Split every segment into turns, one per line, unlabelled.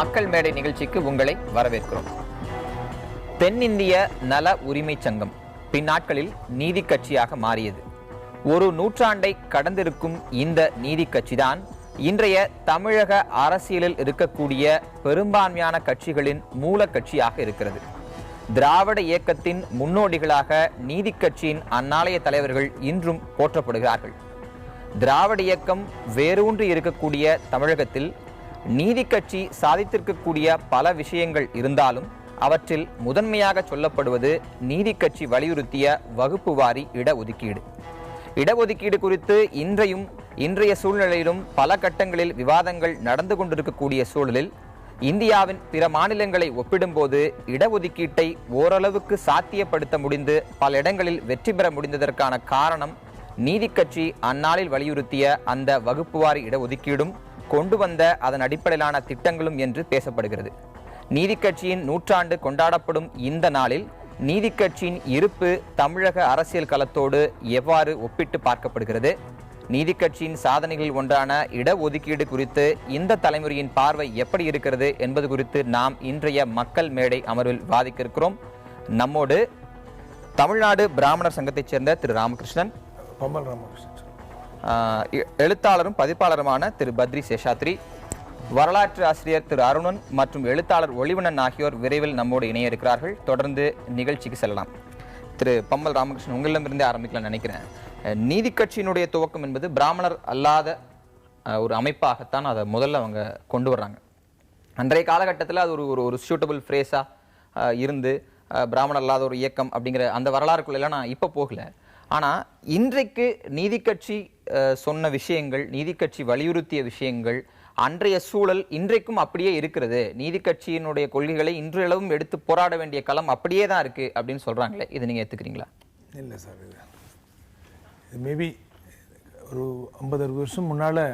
மக்கள் மேடை நிகழ்ச்சிக்கு உங்களை வரவேற்கிறோம். தென்னிந்திய நல உரிமை சங்கம் பின்னாட்களில் நீதி கட்சியாக மாறியது. ஒரு நூற்றாண்டை கடந்திருக்கும் இந்த நீதி கட்சிதான் இன்றைய தமிழக அரசியலில் இருக்கக்கூடிய பெரும்பான்மையான கட்சிகளின் மூல கட்சியாக இருக்கிறது. திராவிட இயக்கத்தின் முன்னோடிகளாக நீதி கட்சியின் அந்நாளைய தலைவர்கள் இன்றும் போற்றப்படுகிறார்கள். திராவிட இயக்கம் வேரூன்றி இருக்கக்கூடிய தமிழகத்தில் நீதி கட்சி சாதித்திருக்கக்கூடிய பல விஷயங்கள் இருந்தாலும் அவற்றில் முதன்மையாக சொல்லப்படுவது நீதி கட்சி வலியுறுத்திய வகுப்பு வாரி இடஒதுக்கீடு. இடஒதுக்கீடு குறித்து இன்றைய சூழ்நிலையிலும் பல கட்டங்களில் விவாதங்கள் நடந்து கொண்டிருக்கக்கூடிய சூழலில் இந்தியாவின் பிற மாநிலங்களை ஒப்பிடும்போது இடஒதுக்கீட்டை ஓரளவுக்கு சாத்தியப்படுத்த முடிந்து பல இடங்களில் வெற்றி பெற முடிந்ததற்கான காரணம் நீதி கட்சி அந்நாளில் வலியுறுத்திய அந்த வகுப்புவாரி இடஒதுக்கீடும் கொண்டு வந்த அதன் அடிப்படையிலான திட்டங்களும் என்று பேசப்படுகிறது. நீதி கட்சியின் நூற்றாண்டு கொண்டாடப்படும் இந்த நாளில் நீதி கட்சியின் இருப்பு தமிழக அரசியல் களத்தோடு எவ்வாறு ஒப்பிட்டு பார்க்கப்படுகிறது, நீதி கட்சியின் சாதனைகளில் ஒன்றான இடஒதுக்கீடு குறித்து இந்த தலைமுறையின் பார்வை எப்படி இருக்கிறது என்பது குறித்து நாம் இன்றைய மக்கள் மேடை அமர்வில் வாதிக்க இருக்கிறோம். நம்மோடு தமிழ்நாடு பிராமணர் சங்கத்தைச் சேர்ந்த திரு ராமகிருஷ்ணன், எழுத்தாளரும் பதிப்பாளருமான திரு பத்ரி சேஷாத்ரி, வரலாற்று ஆசிரியர் திரு அருணன் மற்றும் எழுத்தாளர் ஒளிவண்ணன் ஆகியோர் விரைவில் நம்மோடு இணைய இருக்கிறார்கள். தொடர்ந்து நிகழ்ச்சிக்கு செல்லலாம். திரு பம்மல் ராமகிருஷ்ணன், உங்களிடமிருந்தே ஆரம்பிக்கலாம் நினைக்கிறேன். நீதி கட்சியினுடைய துவக்கம் என்பது பிராமணர் அல்லாத ஒரு அமைப்பாகத்தான் அதை முதல்ல அவங்க கொண்டு வர்றாங்க. அன்றைய காலகட்டத்தில் அது ஒரு சூட்டபிள் ஃப்ரேஸாக இருந்து பிராமணர் அல்லாத ஒரு இயக்கம் அப்படிங்கிற அந்த வரலாறுக்குள்ளெல்லாம் நான் இப்போ போகல. ஆனால் இன்றைக்கு நீதி கட்சி சொன்ன விஷயங்கள், நீதி கட்சி வலியுறுத்திய விஷயங்கள், அன்றைய சூழல் இன்றைக்கும் அப்படியே இருக்கிறது. நீதி கட்சியினுடைய கொள்கைகளை இன்றளவும் எடுத்து போராட வேண்டிய களம் அப்படியே தான் இருக்கு அப்படின்னு சொல்றாங்களே, இதை நீங்க ஏத்துக்கிறீங்களா?
இல்லை சார், இது மேபி ஒரு 50-60 வருஷம் முன்னால்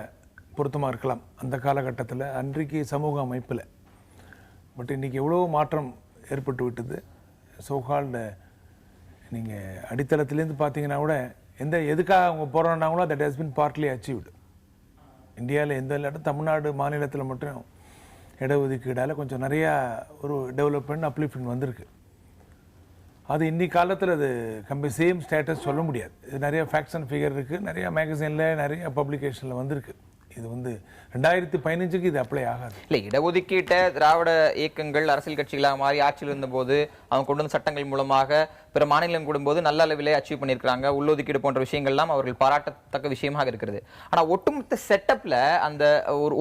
பொருத்தமாக இருக்கலாம் அந்த காலகட்டத்தில், அன்றைக்கு சமூக அமைப்பில். பட் இன்றைக்கி எவ்வளோ மாற்றம் ஏற்பட்டு விட்டது. சோகால்டு நீங்கள் அடித்தளத்துலேருந்து பார்த்தீங்கன்னா கூட எதுக்காக அவங்க போராடினாங்களோ that has been partly achieved. இந்தியாவில் எந்த இல்லாட்டும் தமிழ்நாடு மாநிலத்தில் மட்டும் இடஒதுக்கீடால் கொஞ்சம் நிறையா ஒரு டெவலப்மெண்ட் அப்லிஃப்ட்மெண்ட் வந்திருக்கு. அது இன்னைக்கு காலத்தில் அது சேம் ஸ்டேட்டஸ் சொல்ல முடியாது. இது நிறைய ஃபேக்ட்ஸ் அண்ட் ஃபிகர் இருக்குது, நிறைய மேகசினில் நிறைய பப்ளிகேஷனில் வந்திருக்கு. இது 2015க்கு இது அப்ளை ஆகாது.
இல்லை, இடஒதுக்கீட்டை திராவிட இயக்கங்கள் அரசியல் கட்சிகளாக மாறி ஆட்சியில் இருந்தபோது அவங்க கொண்டு வந்த சட்டங்கள் மூலமாக பிற மாநிலம் கூடும்போது நல்ல அளவிலே அச்சீவ் பண்ணியிருக்கிறாங்க. உள்ளொதுக்கீடு போன்ற விஷயங்கள்லாம் அவர்கள் பாராட்டத்தக்க விஷயமாக இருக்கிறது. ஆனால் ஒட்டுமொத்த செட்டப்ல அந்த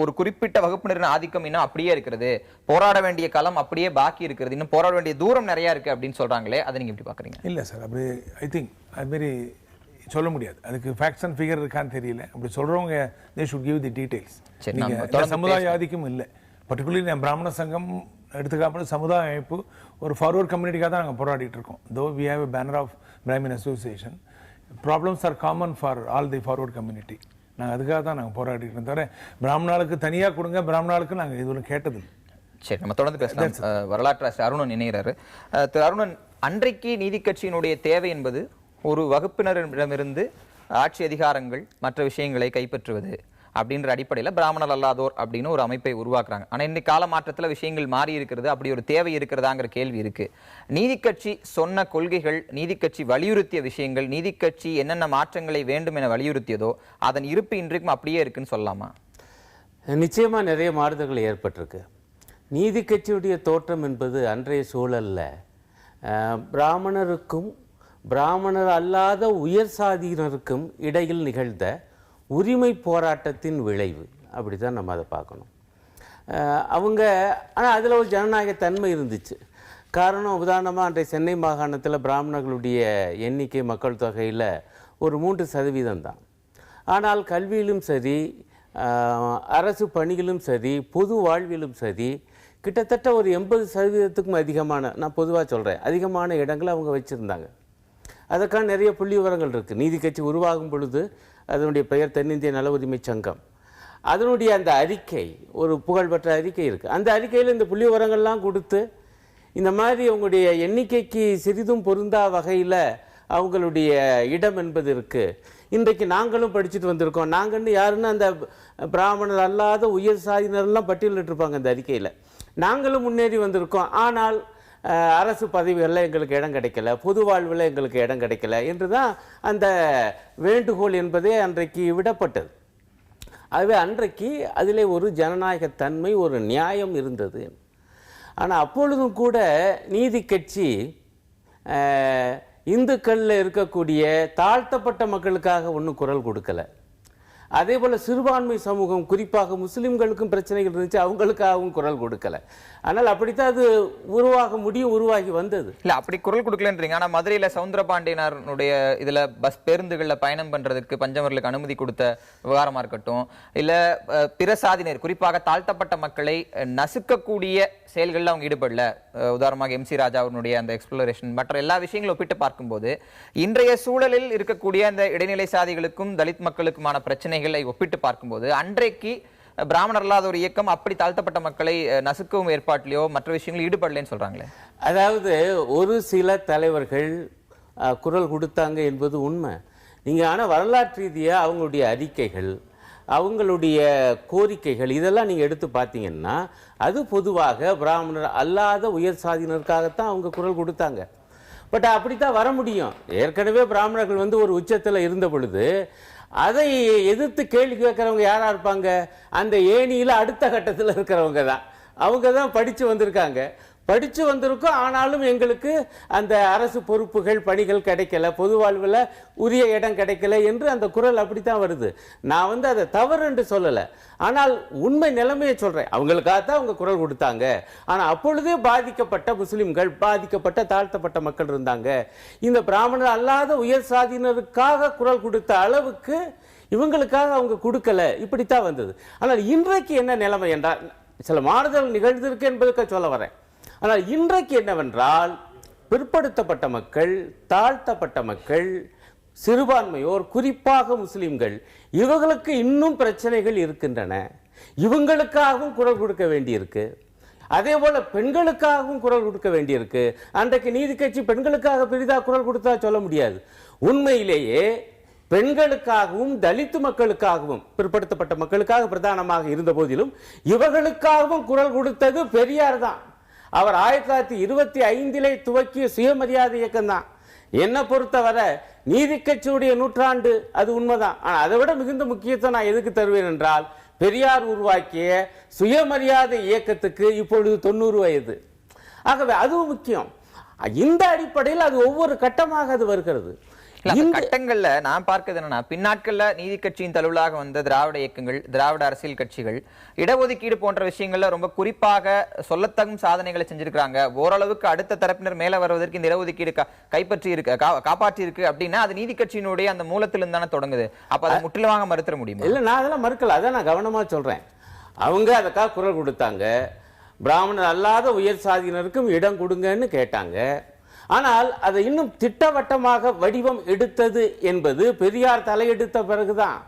ஒரு குறிப்பிட்ட வகுப்பினரின் ஆதிக்கம் இன்னும் அப்படியே இருக்கிறது. போராட வேண்டிய களம் அப்படியே பாக்கி இருக்கிறது. இன்னும் போராட வேண்டிய தூரம் நிறைய இருக்கு அப்படின்னு சொல்றாங்களே, அதை நீங்க எப்படி பாக்குறீங்க?
இல்லை சார், அப்படி ஐ திங்க் அதுமாரி சொல்ல முடியாது. அதுக்கு ஃபேக்ட்ஸ் அண்ட் ஃபிகர் இருக்கான்னு தெரியல. அப்படி சொல்றவங்க they should give the details. சமுதாய ஆதிக்கம் இல்லை. பர்டிகுலர்லி நான் பிராமண சங்கம் எடுத்துக்காமல் சமுதாய அமைப்பு ஒரு ஃபார்வர்ட் கம்யூனிட்டிக்காக தான் நாங்கள் போராடிட்டு இருக்கோம். Though we have a banner of Brahmin association. Problems are common for all the forward community. நாங்கள் அதுக்காக தான் நாங்கள் போராடிட்டு இருக்கோம். தவிர பிராமணாளுக்கு தனியாக கொடுங்க, பிராமணாளுக்கு நாங்கள் இதுவரை கேட்டது.
சரி, நம்ம தொடர்ந்து பேசலாம். வரலாற்று ஆசிரியர் அருணன் இணைகிறாரு. திரு அருணன், அன்றைக்கு நீதி கட்சியினுடைய தேவை என்பது ஒரு வகுப்பினரிடமிருந்து ஆட்சி அதிகாரங்கள் மற்ற விஷயங்களை கைப்பற்றுவது அப்படின்ற அடிப்படையில் பிராமணர் அல்லாதோர் அப்படின்னு ஒரு அமைப்பை உருவாக்குறாங்க. ஆனால் இன்னைக்கு கால மாற்றத்தில் விஷயங்கள் மாறி இருக்கிறது. அப்படி ஒரு தேவை இருக்கிறதாங்கிற கேள்வி இருக்கு. நீதி கட்சி சொன்ன கொள்கைகள், நீதி கட்சி வலியுறுத்திய விஷயங்கள், நீதி கட்சி என்னென்ன மாற்றங்களை வேண்டும் என வலியுறுத்தியதோ அதன் இருப்பு இன்றைக்கும் அப்படியே இருக்குன்னு சொல்லலாமா?
நிச்சயமா நிறைய மாறுதல்கள் ஏற்பட்டிருக்கு. நீதி கட்சியுடைய தோற்றம் என்பது அன்றைய சூழல்ல பிராமணருக்கும் பிராமணர் அல்லாத உயர் சாதியினருக்கும் இடையில் நிகழ்ந்த உரிமை போராட்டத்தின் விளைவு. அப்படி தான் நம்ம அதை பார்க்கணும். அவங்க ஆனால் அதில் ஒரு ஜனநாயக தன்மை இருந்துச்சு. காரணம், உதாரணமாக அன்றைய சென்னை மாகாணத்தில் பிராமணர்களுடைய எண்ணிக்கை மக்கள் தொகையில் ஒரு 3% தான். ஆனால் கல்வியிலும் சரி, அரசு பணியிலும் சரி, பொது வாழ்விலும் சரி, கிட்டத்தட்ட ஒரு 80%க்கும் அதிகமான, நான் பொதுவாக சொல்கிறேன், அதிகமான இடங்களை அவங்க வச்சுருந்தாங்க. அதற்கான நிறைய புள்ளி விவரங்கள் இருக்குது. நீதி கட்சி உருவாகும் பொழுது அதனுடைய பெயர் தென்னிந்திய நல உரிமை சங்கம். அதனுடைய அந்த அறிக்கை ஒரு புகழ்பெற்ற அறிக்கை இருக்குது. அந்த அறிக்கையில் இந்த புள்ளி விவரங்கள்லாம் கொடுத்து இந்த மாதிரி அவங்களுடைய எண்ணிக்கைக்கு சிறிதும் பொருந்தா வகையில் அவங்களுடைய இடம் என்பது இருக்குது. இன்றைக்கு நாங்களும் படிச்சுட்டு வந்திருக்கோம். நாங்கன்னு யாருன்னு அந்த பிராமணர் அல்லாத உயர் சாதியினரெல்லாம் பட்டியலிட்டிருப்பாங்க அந்த அறிக்கையில். நாங்களும் முன்னேறி வந்திருக்கோம், ஆனால் அரசு பதவிகளில் எங்களுக்கு இடம் கிடைக்கல, பொது வாழ்வில் எங்களுக்கு இடம் கிடைக்கல என்று தான் அந்த வேண்டுகோள் என்பதே அன்றைக்கு விடப்பட்டது. ஆகவே அன்றைக்கு அதிலே ஒரு ஜனநாயகத்தன்மை, ஒரு நியாயம் இருந்தது. ஆனால் அப்பொழுதும் கூட நீதி கட்சி இந்துக்களில் இருக்கக்கூடிய தாழ்த்தப்பட்ட மக்களுக்காக ஒன்றும் குரல் கொடுக்கல. அதே போல் சிறுபான்மை சமூகம், குறிப்பாக முஸ்லீம்களுக்கும் பிரச்சனைகள் இருந்துச்சு, அவங்களுக்காகவும் குரல் கொடுக்கல. ஆனால் அப்படித்தான் அது உருவாகி வந்தது.
இல்லை, அப்படி குரல் கொடுக்கலன்றீங்க. ஆனால் மதுரையில் சவுந்தரபாண்டியனாருடைய இதில் பஸ் பேருந்துகளில் பயணம் பண்ணுறதுக்கு பஞ்சமர்களுக்கு அனுமதி கொடுத்த விவகாரமாக இருக்கட்டும், இல்லை பிற சாதியினர் குறிப்பாக தாழ்த்தப்பட்ட மக்களை நசுக்கக்கூடிய செயல்களில் அவங்க ஈடுபடல. உதாரணமாக MC ராஜா அவருடைய அந்த எக்ஸ்ப்ளோரேஷன் மற்ற எல்லா விஷயங்களும் ஒப்பிட்டு பார்க்கும்போது இன்றைய சூழலில் இருக்கக்கூடிய அந்த இடைநிலை சாதிகளுக்கும் தலித் மக்களுக்குமான பிரச்சனைகளை ஒப்பிட்டு பார்க்கும்போது அன்றைக்கு பிராமணர் இல்லாத ஒரு இயக்கம் அப்படி தாழ்த்தப்பட்ட மக்களை நசுக்கவும் ஏற்பாட்டிலையோ மற்ற விஷயங்களும் ஈடுபடலன்னு சொல்றாங்களே.
அதாவது ஒரு சில தலைவர்கள் குரல் கொடுத்தாங்க என்பது உண்மை. நீங்க ஆனால் வரலாற்று ரீதியாக அவங்களுடைய அறிக்கைகள், அவங்களுடைய கோரிக்கைகள் இதெல்லாம் நீங்கள் எடுத்து பார்த்தீங்கன்னா அது பொதுவாக பிராமணர் அல்லாத உயர் சாதியினருக்காகத்தான் அவங்க குரல் கொடுத்தாங்க. பட் அப்படித்தான் வர முடியும். ஏற்கனவே பிராமணர்கள் ஒரு உச்சத்தில் இருந்த பொழுது அதை எதிர்த்து கேள்வி கேட்குறவங்க யாராக இருப்பாங்க? அந்த ஏணியில் அடுத்த கட்டத்தில் இருக்கிறவங்க தான். அவங்க தான் படித்து வந்திருக்காங்க, படித்து வந்திருக்கோம், ஆனாலும் எங்களுக்கு அந்த அரசு பொறுப்புகள் பணிகள் கிடைக்கல, பொது வாழ்வில் உரிய இடம் கிடைக்கல என்று அந்த குரல் அப்படித்தான் வருது. நான் அதை தவறு என்று சொல்லலை, ஆனால் உண்மை நிலைமையை சொல்கிறேன். அவங்களுக்காகத்தான் அவங்க குரல் கொடுத்தாங்க. ஆனால் அப்பொழுதே பாதிக்கப்பட்ட முஸ்லிம்கள், பாதிக்கப்பட்ட தாழ்த்தப்பட்ட மக்கள் இருந்தாங்க. இந்த பிராமணர் அல்லாத உயர் சாதியினருக்காக குரல் கொடுத்த அளவுக்கு இவங்களுக்காக அவங்க கொடுக்கல. இப்படித்தான் வந்தது. ஆனால் இன்றைக்கு என்ன நிலைமை என்றால், சில மாறுதல் நிகழ்ந்திருக்கு என்பதுக்கு சொல்ல வரேன். ஆனால் இன்றைக்கு என்னவென்றால், பிற்படுத்தப்பட்ட மக்கள், தாழ்த்தப்பட்ட மக்கள், சிறுபான்மையோர், குறிப்பாக முஸ்லிம்கள், இவர்களுக்கு இன்னும் பிரச்சனைகள் இருக்கின்றன. இவங்களுக்காகவும் குரல் கொடுக்க வேண்டியிருக்கு. அதே போல பெண்களுக்காகவும் குரல் கொடுக்க வேண்டியிருக்கு. அன்றைக்கு நீதி கட்சி பெண்களுக்காக பெரிதாக குரல் கொடுத்தா சொல்ல முடியாது. உண்மையிலேயே பெண்களுக்காகவும் தலித்து மக்களுக்காகவும் பிற்படுத்தப்பட்ட மக்களுக்காக பிரதானமாக இருந்த போதிலும் இவர்களுக்காகவும் குரல் கொடுத்தது பெரியார் தான். அவர் 1925 துவக்கிய சுயமரியாதை இயக்கம் தான். என்னை பொறுத்தவரை நீதி கட்சியுடைய நூற்றாண்டு அது உண்மைதான். ஆனால் அதை விட மிகுந்த முக்கியத்துவம் நான் எதுக்கு தருவேன் என்றால், பெரியார் உருவாக்கிய சுயமரியாதை இயக்கத்துக்கு இப்பொழுது 90 வயது. ஆகவே அதுவும் முக்கியம். இந்த அடிப்படையில் அது ஒவ்வொரு கட்டமாக அது வருகிறது.
கட்டங்கள்ல நான் பார்க்கிறது என்னன்னா, பின்னாட்கள்ல நீதி கட்சியின் தழுவலாக வந்த திராவிட இயக்கங்கள், திராவிட அரசியல் கட்சிகள் இடஒதுக்கீடு போன்ற விஷயங்கள்ல ரொம்ப குறிப்பாக சொல்லத்தகும் சாதனைகளை செஞ்சிருக்காங்க. ஓரளவுக்கு அடுத்த தரப்பினர் மேல வருவதற்கு இந்த இடஒதுக்கீடு கைப்பற்றி இருக்கு, காப்பாற்றி இருக்கு அப்படின்னா அது நீதி கட்சியினுடைய அந்த மூலத்திலிருந்து தானே தொடங்குது. அப்ப அதை முற்றிலுமாக மறுத்துற முடியுமா?
இல்ல, நான் அதெல்லாம் மறுக்கல. அதான் நான் கவனமா சொல்றேன். அவங்க அதுக்காக குரல் கொடுத்தாங்க. பிராமணர் அல்லாத உயர் சாதியினருக்கும் இடம் கொடுங்கன்னு கேட்டாங்க. ஆனால் அதை இன்னும் திட்டவட்டமாக வடிவம் எடுத்தது என்பது பெரியார் தலையெடுத்த பிறகுதான்.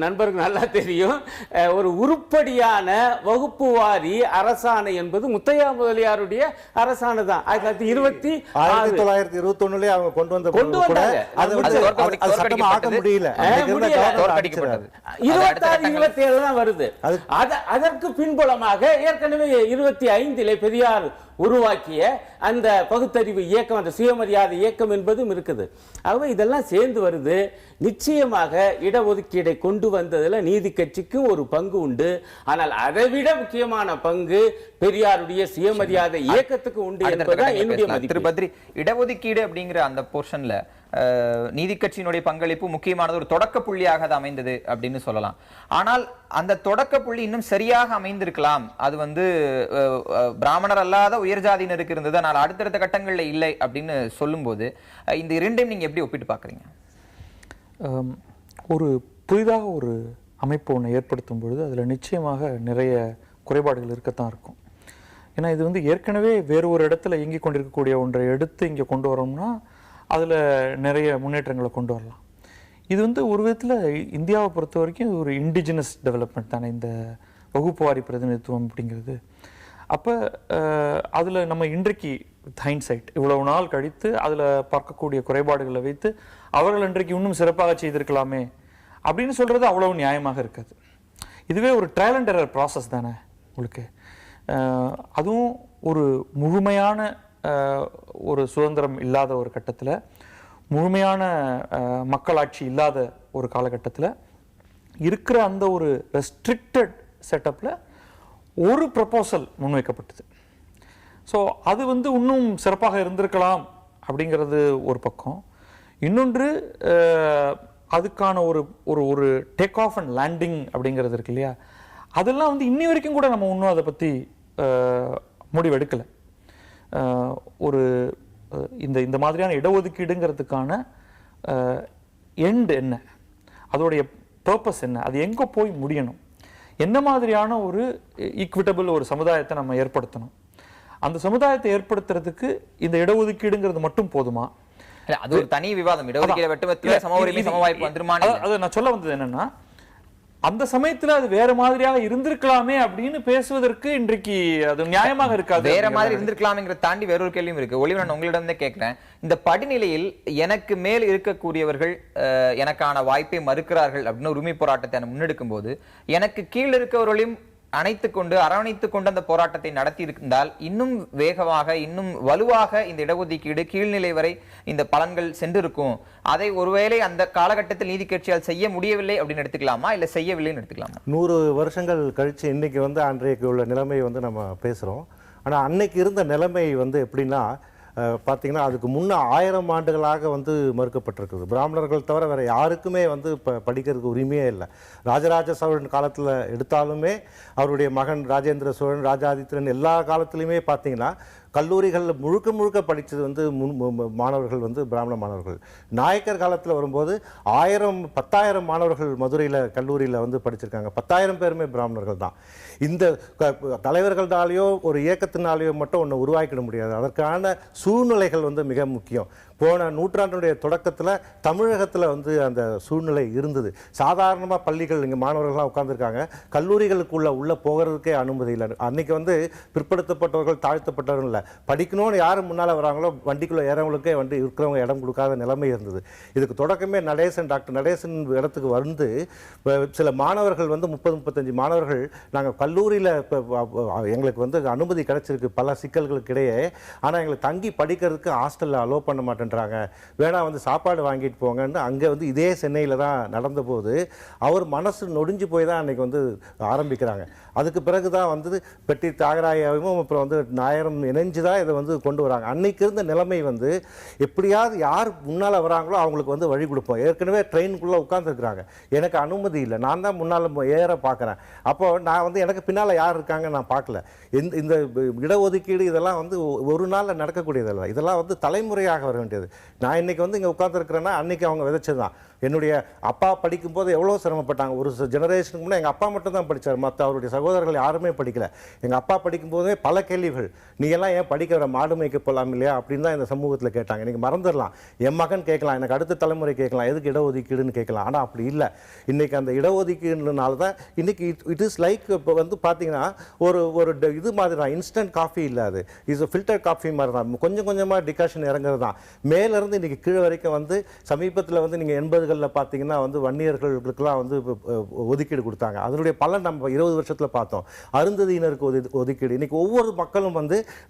நண்பருக்கு நல்லா தெரியும், ஒரு உருப்படியான வகுப்பு வாரி அரசாணை என்பது முத்தையா முதலியாருடைய அரசாணை தான்.
1921 அவங்க கொண்டு வந்தாங்க.
26-27 தான் வருது. அதற்கு பின்புலமாக ஏற்கனவே 25 பெரியார் உருவாக்கிய அந்த பகுத்தறிவு இயக்கம், அந்த சுயமரியாதை இயக்கம் என்பதும் இருக்குது. ஆகவே இதெல்லாம் சேர்ந்து வருது. நிச்சயமாக இடஒதுக்கீடை கொண்டு வந்ததில் நீதி கட்சிக்கும் ஒரு பங்கு உண்டு. ஆனால் அதைவிட முக்கியமான பங்கு பெரியாருடைய சுயமரியாதை இயக்கத்துக்கு உண்டு என்பதுதான் என்னுடைய மதிப்பு.
திரு பத்ரி, இடஒதுக்கீடு அப்படிங்கிற அந்த போர்ஷன்ல நீதி கட்சியினுடைய பங்களிப்பு முக்கியமானது, ஒரு தொடக்க புள்ளியாக அது அமைந்தது அப்படின்னு சொல்லலாம். ஆனால் அந்த தொடக்க புள்ளி இன்னும் சரியாக அமைந்திருக்கலாம். அது பிராமணர் அல்லாத உயர் ஜாதியினருக்கு இருந்தது, ஆனால் அடுத்தடுத்த கட்டங்களில் இல்லை அப்படின்னு சொல்லும்போது இந்த இரண்டையும் நீங்க எப்படி ஒப்பிட்டு பார்க்குறீங்க?
ஒரு புதிதாக ஒரு அமைப்பு ஒன்று ஏற்படுத்தும் பொழுது அதில் நிச்சயமாக நிறைய குறைபாடுகள் இருக்கத்தான் இருக்கும். ஏன்னா இது ஏற்கனவே வேறு ஒரு இடத்துல இயங்கி கொண்டிருக்கக்கூடிய ஒன்றை எடுத்து இங்கே கொண்டு வரோம்னா அதில் நிறைய முன்னேற்றங்களை கொண்டு வரலாம். இது ஒரு விதத்தில் இந்தியாவை பொறுத்த வரைக்கும் ஒரு இண்டிஜினஸ் டெவலப்மெண்ட் தானே இந்த வகுப்புவாரி பிரதிநிதித்துவம் அப்படிங்கிறது. அப்போ அதில் நம்ம இன்றைக்கு ஹைண்ட்சைட் இவ்வளவு நாள் கழித்து அதில் பார்க்கக்கூடிய குறைபாடுகளை வைத்து அவர்கள் இன்றைக்கு இன்னும் சிறப்பாக செய்திருக்கலாமே அப்படின்னு சொல்கிறது அவ்வளவு நியாயமாக இருக்காது. இதுவே ஒரு ட்ரையல் அண்ட் எரர் ப்ராசஸ் தானே. உங்களுக்கு அதுவும் ஒரு முழுமையான ஒரு சுதந்திரம் இல்லாத ஒரு கட்டத்தில், முழுமையான மக்களாட்சி இல்லாத ஒரு காலகட்டத்தில் இருக்கிற அந்த ஒரு ரெஸ்ட்ரிக்டட் செட்டப்பில் ஒரு ப்ரப்போசல் முன்வைக்கப்பட்டது. ஸோ அது இன்னும் சிறப்பாக இருந்திருக்கலாம் அப்படிங்கிறது ஒரு பக்கம். இன்னொன்று, அதுக்கான ஒரு ஒரு ஒரு டேக் ஆஃப் அண்ட் லேண்டிங் அப்படிங்கிறது இருக்கு இல்லையா, அதெல்லாம் இன்னி வரைக்கும் கூட நம்ம இன்னும் அதை பற்றி முடிவெடுக்கலை. ஒரு இந்த மாதிரியான இடஒதுக்கீடுங்கிறதுக்கான எண்ட் என்ன, அதோடைய பர்பஸ் என்ன, அது எங்கே போய் முடியணும், என்ன மாதிரியான ஒரு ஈக்விட்டபிள் ஒரு சமுதாயத்தை நம்ம ஏற்படுத்தணும், அந்த சமுதாயத்தை ஏற்படுத்துறதுக்கு இந்த இடஒதுக்கீடுங்கிறது மட்டும் போதுமா?
அது ஒரு தனி விவாதம். இடஒதுக்கீடு வெட்டுமத்தில சம உரிமை சம வாய்ப்பு வந்துருமான்னு
அது நான் சொல்ல வந்தது என்னன்னா, அந்த சமயத்துல அது வேற மாதிரியாக இருந்திருக்கலாமே அப்படின்னு பேசுவதற்கு இன்றைக்கு அது நியாயமாக இருக்காது.
வேற மாதிரி இருந்திருக்கலாம்ங்கிறத தாண்டி வேறொரு கேள்வியும் இருக்கு. ஒளிவன், உங்களிடம் தான் கேட்கிறேன். இந்த படிநிலையில் எனக்கு மேல் இருக்கக்கூடியவர்கள் எனக்கான வாய்ப்பை மறுக்கிறார்கள் அப்படின்னு உரிமை போராட்டத்தை முன்னெடுக்கும் போது, எனக்கு கீழ் இருக்கவர்களையும் அரவணைத்துக் கொண்டு அந்த போராட்டத்தை நடத்தி இருந்தால் இன்னும் வேகமாக, இன்னும் வலுவாக இந்த இடஒதுக்கீடு கீழ்நிலை வரை இந்த பலன்கள் சென்றிருக்கும். அதை ஒருவேளை அந்த காலகட்டத்தில் நீதி கட்சியால் செய்ய முடியவில்லை அப்படின்னு எடுத்துக்கலாமா, இல்ல செய்யவில்லைன்னு எடுத்துக்கலாமா?
100 வருஷங்கள் கழிச்சு இன்னைக்கு அன்றைக்கு உள்ள நிலைமை நம்ம பேசுறோம். ஆனா அன்னைக்கு இருந்த நிலைமை எப்படின்னா, பார்த்தீங்கன்னா அதுக்கு முன்ன 1000 ஆண்டுகளாக மறுக்கப்பட்டிருக்குது. பிராமணர்கள் தவிர வேற யாருக்குமே படிக்கிறதுக்கு உரிமையே இல்லை. ராஜராஜ சோழன் காலத்தில் எடுத்தாலுமே, அவருடைய மகன் ராஜேந்திர சோழன், ராஜாதித்யன் எல்லா காலத்திலையுமே பார்த்தீங்கன்னா கல்லூரிகளில் முழுக்க படித்தது மாணவர்கள் பிராமண மாணவர்கள். நாயக்கர் காலத்தில் வரும்போது 10,000 மாணவர்கள் மதுரையில் கல்லூரியில் படிச்சிருக்காங்க. 10,000 பேருமே பிராமணர்கள் தான். இந்த தலைவர்களாலேயோ ஒரு இயக்கத்தினாலேயோ மட்டும் ஒன்று உருவாக்கிட முடியாது. அதற்கான சூழ்நிலைகள் மிக முக்கியம். போன நூற்றாண்டுடைய தொடக்கத்தில் தமிழகத்தில் அந்த சூழ்நிலை இருந்தது. சாதாரணமாக பள்ளிகள் இங்கே மாணவர்கள்லாம் உட்காந்துருக்காங்க, கல்லூரிகளுக்குள்ள போகிறதுக்கே அனுமதி இல்லை. அன்னைக்கு பிற்படுத்தப்பட்டவர்கள் தாழ்த்தப்பட்டவர்கள் இல்லை, படிக்கணும்னு யார் முன்னால் வராங்களோ வண்டிக்குள்ளே ஏறவங்களுக்கே இருக்கிறவங்க இடம் கொடுக்காத நிலைமை இருந்தது. இதுக்கு தொடக்கமே டாக்டர் நடேசன் இடத்துக்கு சில மாணவர்கள் 30-35 மாணவர்கள், நாங்கள் கல்லூரியில் எங்களுக்கு அனுமதி கிடைச்சிருக்கு பல சிக்கல்களுக்கு இடையே, ஆனால் எங்களுக்கு தங்கி படிக்கிறதுக்கு ஹாஸ்டலில் அலோ பண்ண மாட்டேன், வேணா சாப்பாடு வாங்கிட்டு போங்கன்னு அங்கே இதே சென்னையில் தான் நடந்தபோது அவர் மனசு நொடிஞ்சு போய் தான் அன்னைக்கு ஆரம்பிக்கிறாங்க. அதுக்கு பிறகு தான் பெட்டி தியாகராயாவும் அப்புறம் நாயரும் இணைஞ்சு தான் இதை கொண்டு வராங்க. அன்னைக்கு இருந்த நிலைமை எப்படியாவது யார் முன்னால் வராங்களோ அவங்களுக்கு வழி கொடுப்போம். ஏற்கனவே ட்ரெயினுக்குள்ளே உட்காந்துருக்குறாங்க, எனக்கு அனுமதி இல்லை, நான் தான் முன்னால் ஏற பார்க்குறேன். அப்போ நான் எனக்கு பின்னால் யார் இருக்காங்க நான் பார்க்கல. இந்த இடஒதுக்கீடு இதெல்லாம் ஒரு நாளில் நடக்கக்கூடியதல்ல. இதெல்லாம் தலைமுறையாக வர வேண்டியது. நான் இன்னைக்கு இங்கே உட்காந்துருக்கிறேன்னா அன்னைக்கு அவங்க விதைச்சது தான். என்னுடைய அப்பா படிக்கும்போது எவ்வளோ சிரமப்பட்டாங்க. ஒரு ஜெனரேஷனுக்கு முன்னே எங்கள் அப்பா மட்டும் தான் படித்தார், மற்ற அவருடைய சகோதரர்கள் யாருமே படிக்கல. எங்கள் அப்பா படிக்கும்போதே பல கேள்விகள், நீ எல்லாம் ஏன் படிக்கிற, மாடு மேய்க்க போகலாம் இல்லையா அப்படின்னு தான் இந்த சமூகத்தில் கேட்டாங்க. இன்றைக்கி மறந்துடலாம், என் மகன் கேட்கலாம், எனக்கு அடுத்த தலைமுறை கேட்கலாம், எதுக்கு இடஒதுக்கீடுன்னு கேட்கலாம். ஆனால் அப்படி இல்லை. இன்றைக்கி அந்த இடஒதுக்கீடுனால தான் இன்றைக்கி இட் இஸ் லைக் இப்போ பார்த்தீங்கன்னா ஒரு இது மாதிரி தான், இன்ஸ்டன்ட் காஃபி இல்லை, அது இஸ் ஃபில்டர் காஃபி மாதிரி தான். கொஞ்சம் கொஞ்சமாக டிகாஷன் இறங்குறது தான். மேலேருந்து இன்றைக்கி கீழே வரைக்கும் சமீபத்தில் நீங்கள் 80களில் பார்த்தீங்கன்னா வன்னியர்களுக்கெல்லாம் ஒதுக்கீடு கொடுத்தாங்க. அதனுடைய பலன் நம்ம 20 வருஷத்தில் பார்த்தோம். அருந்ததியினருக்கு ஒதுக்கீடு. இன்னைக்கு ஒவ்வொரு மக்களும்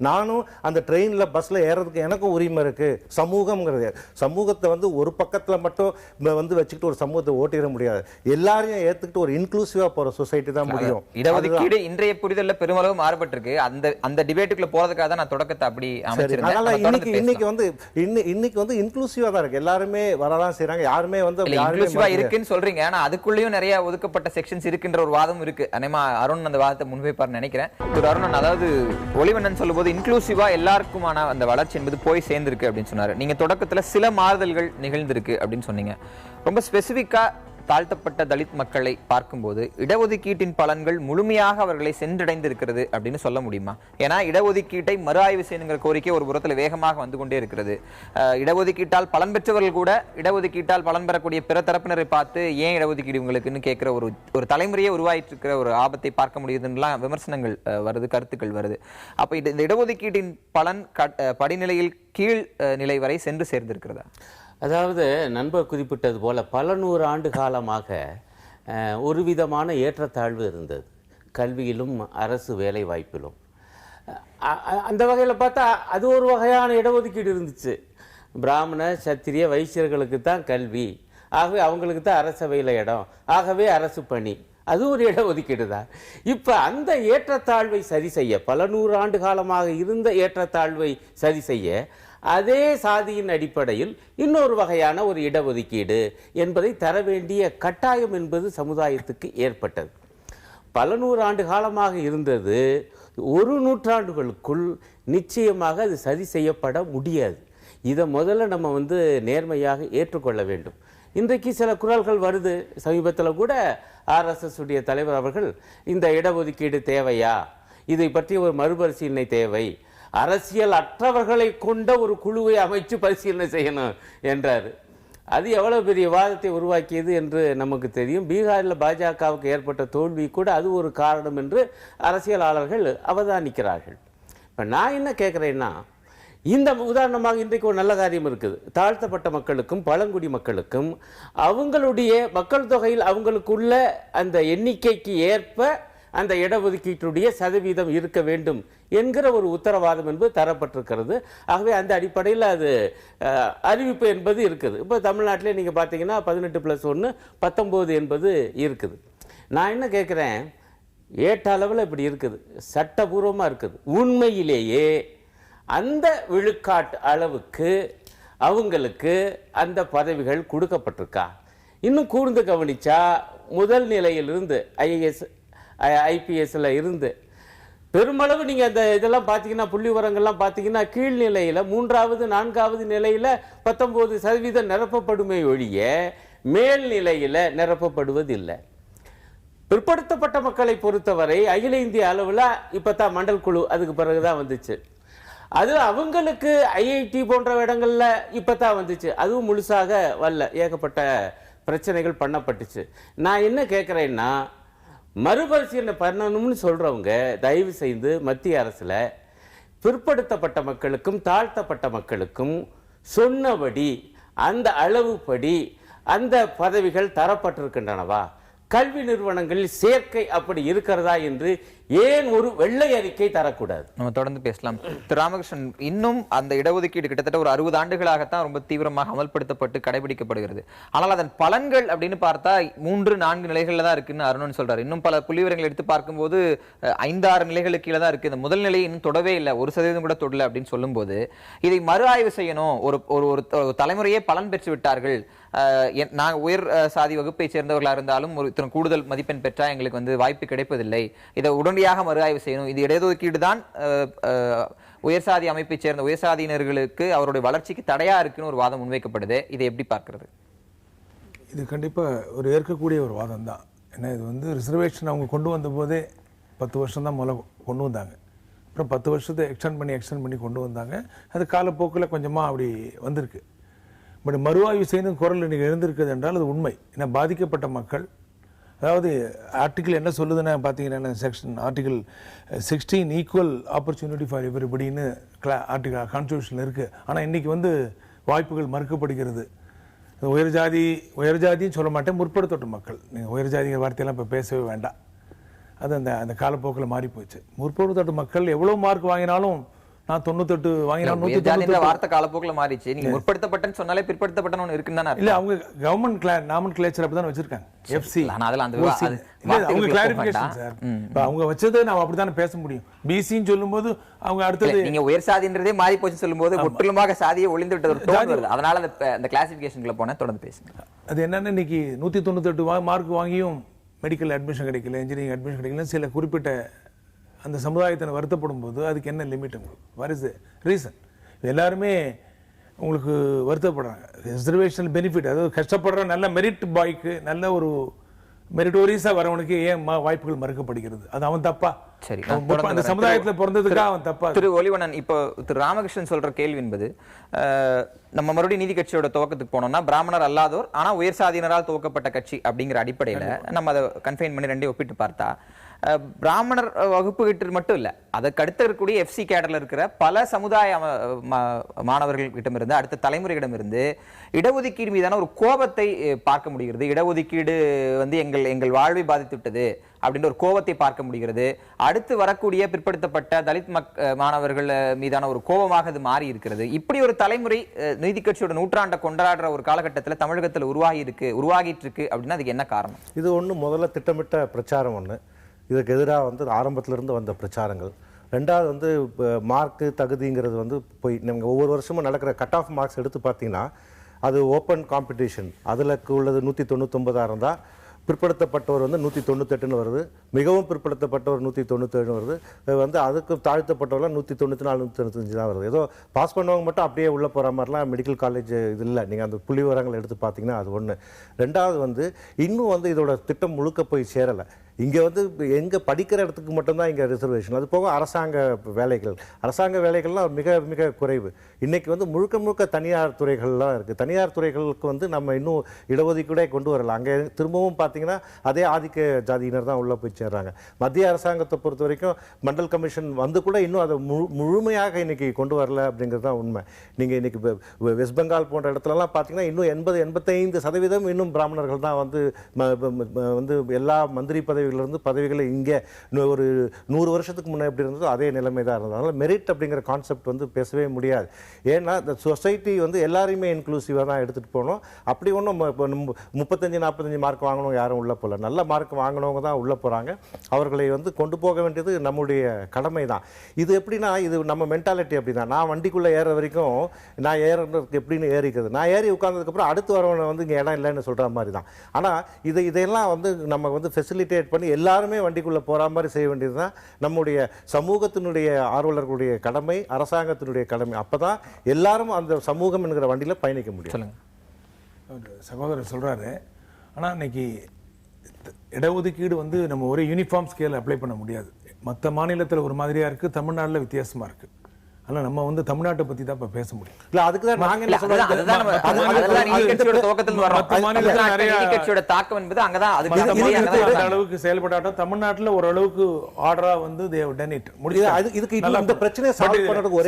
நானும் அந்த ட்ரெயினில் பஸ்ஸில் ஏறதுக்கு எனக்கும் உரிமை இருக்குது. சமூகம்ங்கிறது சமூகத்தை ஒரு பக்கத்தில் மட்டும் வச்சுக்கிட்டு ஒரு சமூகத்தை ஓட்டிட முடியாது. எல்லாரையும் ஏற்றுக்கிட்டு ஒரு இன்க்ளூசிவாக போகிற சொசைட்டி தான் முடியும்.
இடஒதுக்கீடு இன்றைய புரிதலில் பெருமளவு மாறுபட்டிருக்கு. அந்த டிபேட்டுக்குள்ள போறதுக்காக தான் நான் தொடக்கத்தை அப்படி அமைச்சிருக்கேன்.
அதனால இன்னைக்கு இன்க்ளூசிவா தான் இருக்கு. எல்லாருமே வரதான் செய்றாங்க. யாருமே
இன்க்ளூசிவா இருக்குன்னு சொல்றீங்க. ஆனா அதுக்குள்ளேயும் நிறைய ஒதுக்கப்பட்ட செக்ஷன்ஸ் இருக்குன்ற ஒரு வாதம் இருக்கு. அனேமா அருண் அந்த வாதத்தை முன்வைப்பார்னு நினைக்கிறேன். திரு அருணன், அதாவது ஒளிவண்ணன் சொல்லும்போது இன்க்ளூசிவா எல்லாருக்குமான அந்த வளர்ச்சி என்பது போய் சேர்ந்திருக்கு அப்படின்னு சொன்னாரு. நீங்க தொடக்கத்துல சில மாறுதல்கள் நிகழ்ந்திருக்கு அப்படின்னு சொன்னீங்க. ரொம்ப ஸ்பெசிபிக்கா தாழ்த்தப்பட்ட தலித் மக்களை பார்க்கும்போது இடஒதுக்கீட்டின் பலன்கள் முழுமையாக அவர்களை சென்றடைந்து இருக்கிறது அப்படின்னு சொல்ல முடியுமா? ஏன்னா இடஒதுக்கீட்டை மறு ஆய்வு செய்யணுங்கிற கோரிக்கை ஒரு புறத்தில் வேகமாக வந்து கொண்டே இருக்கிறது. இடஒதுக்கீட்டால் பலன் பெற்றவர்கள் கூட இடஒதுக்கீட்டால் பலன் பெறக்கூடிய பிற தரப்பினரை பார்த்து ஏன் இடஒதுக்கீடு உங்களுக்குன்னு கேட்கிற ஒரு தலைமுறையே உருவாயிட்டு இருக்கிற ஒரு ஆபத்தை பார்க்க முடியுதுலாம் விமர்சனங்கள் வருது, கருத்துக்கள் வருது. அப்ப இந்த இடஒதுக்கீட்டின் பலன் படிநிலையில் கீழ் நிலை வரை சென்று சேர்ந்திருக்கிறதா?
அதாவது நண்பர் குறிப்பிட்டது போல பல 100 ஆண்டு காலமாக ஒரு விதமான ஏற்றத்தாழ்வு இருந்தது, கல்வியிலும் அரசு வேலை வாய்ப்பிலும். அந்த வகையில் பார்த்தா அது ஒரு வகையான இடஒதுக்கீடு இருந்துச்சு. பிராமண சத்திரிய வைசியர்களுக்கு தான் கல்வி, ஆகவே அவங்களுக்கு தான் அரசவையில் இடம், ஆகவே அரசு பணி, அது ஒரு இடஒதுக்கீடு தான். இப்போ அந்த ஏற்றத்தாழ்வை சரி செய்ய, பல நூறு ஆண்டு காலமாக இருந்த ஏற்றத்தாழ்வை சரி செய்ய, அதே சாதியின் அடிப்படையில் இன்னொரு வகையான ஒரு இடஒதுக்கீடு என்பதை தர வேண்டிய கட்டாயம் என்பது சமுதாயத்துக்கு ஏற்பட்டது. பல நூறு ஆண்டு காலமாக இருந்தது, ஒரு நூற்றாண்டுகளுக்குள் நிச்சயமாக அது சரி செய்யப்பட முடியாது. இதை முதல்ல நம்ம நேர்மையாக ஏற்றுக்கொள்ள வேண்டும். இன்றைக்கு சில குரல்கள் வருது. சமீபத்தில் கூட RSS உடைய தலைவர் அவர்கள் இந்த இடஒதுக்கீடு தேவையா, இதை பற்றி ஒரு மறுபரிசீலனை தேவை, அரசியல் அற்றவர்களை கொண்ட ஒரு குழுவை அமைச்சு பரிசீலனை செய்யணும் என்றார். அது எவ்வளவு பெரிய வாதத்தை உருவாக்கியது என்று நமக்கு தெரியும். பீகாரில் பாஜகவுக்கு ஏற்பட்ட தோல்வி கூட அது ஒரு காரணம் என்று அரசியலாளர்கள் அவதானிக்கிறார்கள். இப்போ நான் என்ன கேட்குறேன்னா, இந்த உதாரணமாக இன்றைக்கு ஒரு நல்ல காரியம் இருக்குது. தாழ்த்தப்பட்ட மக்களுக்கும் பழங்குடி மக்களுக்கும் அவங்களுடைய மக்கள் தொகையில் அவங்களுக்குள்ள அந்த எண்ணிக்கைக்கு ஏற்ப அந்த இடஒதுக்கீட்டுடைய சதவீதம் இருக்க வேண்டும் என்கிற ஒரு உத்தரவாதம் என்பது தரப்பட்டிருக்கிறது. ஆகவே அந்த அடிப்படையில் அது அறிவிப்பு என்பது இருக்குது. இப்போ தமிழ்நாட்டிலே நீங்கள் பார்த்தீங்கன்னா 18+1 19 என்பது இருக்குது. நான் என்ன கேட்குறேன், ஏற்ற அளவில் இப்படி இருக்குது, சட்டபூர்வமாக இருக்குது. உண்மையிலேயே அந்த விழுக்காட்டு அளவுக்கு அவங்களுக்கு அந்த பதவிகள் கொடுக்கப்பட்டிருக்கா? இன்னும் கூர்ந்து கவனிச்சா முதல் நிலையிலிருந்து IPSல இருந்து பெருமளவு நீங்கள் அந்த இதெல்லாம் பார்த்தீங்கன்னா, புள்ளி விவரங்கள்லாம் பார்த்தீங்கன்னா, கீழ்நிலையில் 3வது 4வது நிலையில் 19% நிரப்பப்படுமே ஒழிய மேல்நிலையில் நிரப்பப்படுவதில்லை. பிற்படுத்தப்பட்ட மக்களை பொறுத்தவரை அகில இந்திய அளவில் இப்போ தான் மண்டல் குழு அதுக்கு பிறகு தான் வந்துச்சு. அது அவங்களுக்கு IIT போன்ற இடங்கள்ல இப்போ தான் வந்துச்சு. அதுவும் முழுசாக வரல, ஏகப்பட்ட பிரச்சனைகள் பண்ணப்பட்டுச்சு. நான் என்ன கேட்குறேன்னா, மறுபரிசீலனை பண்ணணும்னு சொல்கிறவங்க தயவு செய்து மத்திய அரசில் பிற்படுத்தப்பட்ட மக்களுக்கும் தாழ்த்தப்பட்ட மக்களுக்கும் சொன்னபடி அந்த அளவுப்படி அந்த பதவிகள் தரப்பட்டிருக்கின்றனவா, கல்வி நிறுவனங்களில் சேர்க்கை அப்படி இருக்கிறதா என்று ஏன் ஒரு வெள்ளை அறிக்கை தரக்கூடாது?
நம்ம தொடர்ந்து பேசலாம். திரு ராமகிருஷ்ணன், இன்னும் அந்த இடஒதுக்கீடு கிட்டத்தட்ட ஒரு 60 ஆண்டுகளாகத்தான் ரொம்ப தீவிரமாக அமல்படுத்தப்பட்டு கடைபிடிக்கப்படுகிறது. ஆனால் அதன் பலன்கள் அப்படின்னு பார்த்தா 3-4 நிலைகள்ல தான் இருக்குன்னு அருணன் சொல்றாரு. இன்னும் பல புள்ளிவிவரங்கள் எடுத்து பார்க்கும்போது 5-6 நிலைகளுக்கு கீழே தான் இருக்கு. இந்த முதல் நிலை இன்னும் தொடவே இல்லை, 1% கூட தொடல அப்படின்னு சொல்லும்போது இதை மறு ஆய்வு செய்யணும். ஒரு தலைமுறையே பலன் பெற்று விட்டார்கள், நாங்கள் உயர் சாதி வகுப்பை சேர்ந்தவர்களாக இருந்தாலும் ஒரு கூடுதல் மதிப்பெண் பெற்றா எங்களுக்கு வாய்ப்பு கிடைப்பதில்லை, இதை உடனடியாக மறு ஆய்வு செய்யணும். இது இடஒதுக்கீடு தான் உயர் சாதி அமைப்பை சேர்ந்த உயர் சாதியினர்களுக்கு அவருடைய வளர்ச்சிக்கு தடையா இருக்குன்னு ஒரு வாதம் முன்வைக்கப்படுது. இதை எப்படி பார்க்கிறது?
இது கண்டிப்பாக ஒரு ஏற்கக்கூடிய ஒரு வாதம் தான். ஏன்னா இது ரிசர்வேஷன் அவங்க கொண்டு வந்த போதே 10 வருஷம் தான் முதல்ல கொண்டு வந்தாங்க. அப்புறம் 10 வருஷத்தை எக்ஸ்டெண்ட் பண்ணி கொண்டு வந்தாங்க. அது காலப்போக்கில் கொஞ்சமாக அப்படி வந்திருக்கு. பட் மறு ஆய்வு செய்யணும் குரல் நீங்கள் எழுந்திருக்குது என்றால் அது உண்மை. ஏன்னா பாதிக்கப்பட்ட மக்கள், அதாவது ஆர்டிக்கிள் என்ன சொல்லுதுன்னு பார்த்தீங்கன்னா, section article 16 equal opportunity for எவ்ரிபடின்னு ஆர்டிகல் கான்ஸ்டியூஷனில் இருக்குது. ஆனால் இன்றைக்கி வாய்ப்புகள் மறுக்கப்படுகிறது. உயர் ஜாதின்னு சொல்ல மாட்டேன், முற்படுத்தப்பட்ட மக்கள். நீங்கள் உயர் ஜாதிங்கிற வார்த்தையெல்லாம் இப்போ பேசவே வேண்டாம். அது அந்த காலப்போக்கில் மாறி போச்சு. முற்படுத்தப்பட்ட மக்கள் எவ்வளோ மார்க் வாங்கினாலும், நான் 98 வாங்கினா
வார்த்தை காலப்போக்கில் மாறிச்சு. நீங்க முற்படுத்தப்பட்டன்னு சொன்னாலே பிற்படுத்தப்பட்ட ஒன்று இருக்குன்னு தானே
இல்ல, அவங்க கவர்மெண்ட் நாமன்கிளேச்சர் அப்படி தான் வச்சிருக்காங்க. FC அவங்க கிளாரிஃபிகேஷன் சார். இப்போ அவங்க வச்சது நாம அப்படித்தானே பேச முடியும். BCன்னு சொல்லும்போது அவங்க அடுத்தது
நீங்க உயர் சாதின்றதே மாறி போச்சு சொல்லும்போது முற்றிலுமாக சாதியை ஒளிந்து விட்டது ஒரு டோன் வருது. அதனால அந்த கிளாசிஃபிகேஷன்ல போனா தொடர்ந்து பேசுங்க. அது
என்னன்னா, இன்னைக்கு 198 மார்க் வாங்கியும் மெடிக்கல் அட்மிஷன் கிடைக்கல, இன்ஜினியரிங் அட்மிஷன் கிடைக்கல, சில குறிப்பிட்ட அந்த சமுதாயத்தை வருத்தப்படும் போது அதுக்கு என்ன limit? What is the reason? எல்லாருமே உங்களுக்கு வருத்தப்படுறாங்க. ரிசர்வேஷன் பெனிஃபிட், அதாவது கஷ்டப்படுற நல்ல மெரிட் பாய்க்கு, நல்ல ஒரு மெரிட்டோரியஸா வரவனுக்கு ஏன் வாய்ப்புகள் மறுக்கப்படுகிறது? அது அவன் தப்பா?
சரி,
அந்த சமுதாயத்துல பிறந்ததுக்காக அவன் தப்பா?
திரு ஒளிவண்ணன், இப்போ திரு ராமகிருஷ்ணன் சொல்ற கேள்வி என்பது, நம்ம மறுபடியும் நீதி கட்சியோட துவக்கத்துக்கு போனோம்னா பிராமணர் அல்லாதோர் ஆனா உயர் சாதியினரால் துவக்கப்பட்ட கட்சி அப்படிங்கிற அடிப்படையில நம்ம அதை கன்ஃபைன் பண்ணி ரெண்டையும் ஒப்பிட்டு பார்த்தா பிராமணர் வகுப்பு மட்டும் இல்ல, அதற்கு அடுத்து இருக்கக்கூடிய எஃப்சி கேடர்ல இருக்கிற பல சமுதாய மாணவர்களிடமிருந்து அடுத்த தலைமுறையிடமிருந்து இடஒதுக்கீடு மீதான ஒரு கோபத்தை பார்க்க முடிகிறது. இடஒதுக்கீடு வந்து எங்கள் வாழ்வை பாதித்து விட்டது அப்படின்ற ஒரு கோபத்தை பார்க்க முடிகிறது. அடுத்து வரக்கூடிய பிற்படுத்தப்பட்ட தலித் மாணவர்கள் மீதான ஒரு கோபமாக அது மாறி இருக்கிறது. இப்படி ஒரு தலைமுறை நீதி கட்சியோட நூற்றாண்டை கொண்டாடுற ஒரு காலகட்டத்தில் தமிழகத்தில் உருவாகிட்டு இருக்கு அப்படின்னா அதுக்கு என்ன காரணம்?
இது ஒன்று முதல்ல திட்டமிட்ட பிரச்சாரம் ஒன்று, இதுக்கு எதிராக வந்து ஆரம்பத்திலிருந்து வந்த பிரச்சாரங்கள். ரெண்டாவது வந்து மார்க்கு தகுதிங்கிறது வந்து போய் நீங்கள் ஒவ்வொரு வருஷமும் நடக்கிற கட் ஆஃப் மார்க்ஸ் எடுத்து பார்த்தீங்கன்னா அது ஓப்பன் காம்படிஷன், அதில் உள்ளது 199 தான், பிற்படுத்தப்பட்டவர் வந்து 198 வருது, மிகவும் பிற்படுத்தப்பட்டவர் 197 வருது, வந்து அதுக்கு தாழ்த்தப்பட்டவர்கள் 194 195 தான் வருது. ஏதோ பாஸ் பண்ணவங்க மட்டும் அப்படியே உள்ளே போகிற மாதிரிலாம் மெடிக்கல் காலேஜ் இது இல்லை. நீங்கள் அந்த புள்ளி விவரங்கள் எடுத்து பார்த்தீங்கன்னா அது ஒன்று. ரெண்டாவது வந்து இன்னும் வந்து இதோட திட்டம் முழுக்க போய் சேரலை. இங்கே வந்து எங்கே படிக்கிற இடத்துக்கு மட்டும்தான் இங்கே ரிசர்வேஷன். அது போக அரசாங்க வேலைகள்லாம் மிக மிக குறைவு. இன்றைக்கி வந்து முழுக்க தனியார் துறைகள்லாம் இருக்குது. தனியார் துறைகளுக்கு வந்து நம்ம இன்னும் இடஒதுக்கீடே கொண்டு வரலாம். அங்கே திரும்பவும் பார்த்தீங்கன்னா அதே ஆதிக்க ஜாதியினர் தான் உள்ளே போய் சேர்றாங்க. மத்திய அரசாங்கத்தை பொறுத்த வரைக்கும் மண்டல் கமிஷன் வந்து கூட இன்னும் அதை முழுமையாக இன்றைக்கி கொண்டு வரல அப்படிங்கிறது தான் உண்மை. நீங்கள் இன்றைக்கி வெஸ்ட் பெங்கால் போன்ற இடத்துலலாம் பார்த்தீங்கன்னா இன்னும் 80-85% இன்னும் பிராமணர்கள் தான் வந்து எல்லா மந்திரி பதவிகளை இங்கே ஒரு 100 வருஷத்துக்கு முன்னே எப்படி இருந்ததோ அதே நிலைமை தான் இருந்தது. அதனால் மெரிட் அப்படிங்கிற கான்செப்ட் வந்து பேசவே முடியாது. ஏன்னா இந்த சொசைட்டி வந்து எல்லாரையுமே இன்க்ளூசிவாக தான் எடுத்துகிட்டு போகணும். அப்படி ஒன்றும் 35-45 மார்க் வாங்கணும் யாரும் உள்ளே போகல. நல்ல மார்க் வாங்கினவங்க தான் உள்ளே போகிறாங்க. அவர்களை வந்து கொண்டு போக வேண்டியது நம்முடைய கடமை தான். இது எப்படின்னா இது நம்ம மென்டாலிட்டி அப்படி தான். நான் வண்டிக்குள்ளே ஏற வரைக்கும் நான் ஏறதுக்கு எப்படின்னு ஏறிக்கிறது, நான் ஏறி உட்கார்ந்ததுக்கப்புறம் அடுத்து வரவனை வந்து இங்கே இடம் இல்லைன்னு சொல்கிற மாதிரி தான். ஆனால் இதையெல்லாம் வந்து நம்ம வந்து ஃபெசிலிட்டேட் பண்ணி எல்லாருமே வண்டிக்குள்ளே போகிற மாதிரி செய்ய வேண்டியது தான் நம்முடைய சமூகத்தினுடைய ஆர்வலர்களுடைய கடமை, அரசாங்கத்தினுடைய கடமை. அப்போ தான் எல்லாரும் அந்த சமூகம் என்கிற வண்டியில் பயணிக்க முடியும்.
சகோதரர் சொல்கிறாரு. ஆனால் இன்னைக்கு இடஒதுக்கீடு வந்து நம்ம ஒரே யூனிஃபார்ம் ஸ்கேல் அப்ளை பண்ண முடியாது. மற்ற மாநிலத்தில் ஒரு மாதிரியாக இருக்குது, தமிழ்நாட்டில் வித்தியாசமாக இருக்குது. ஆனால் நம்ம வந்து தமிழ்நாட்டை பற்றி தான் இப்போ பேச முடியும்.
இல்லை அதுக்கு தான் நாங்கள் என்ன சொல்கிறோம்,
அளவுக்கு செயல்படாட்டம் தமிழ்நாட்டில் ஓரளவுக்கு ஆர்டரா வந்து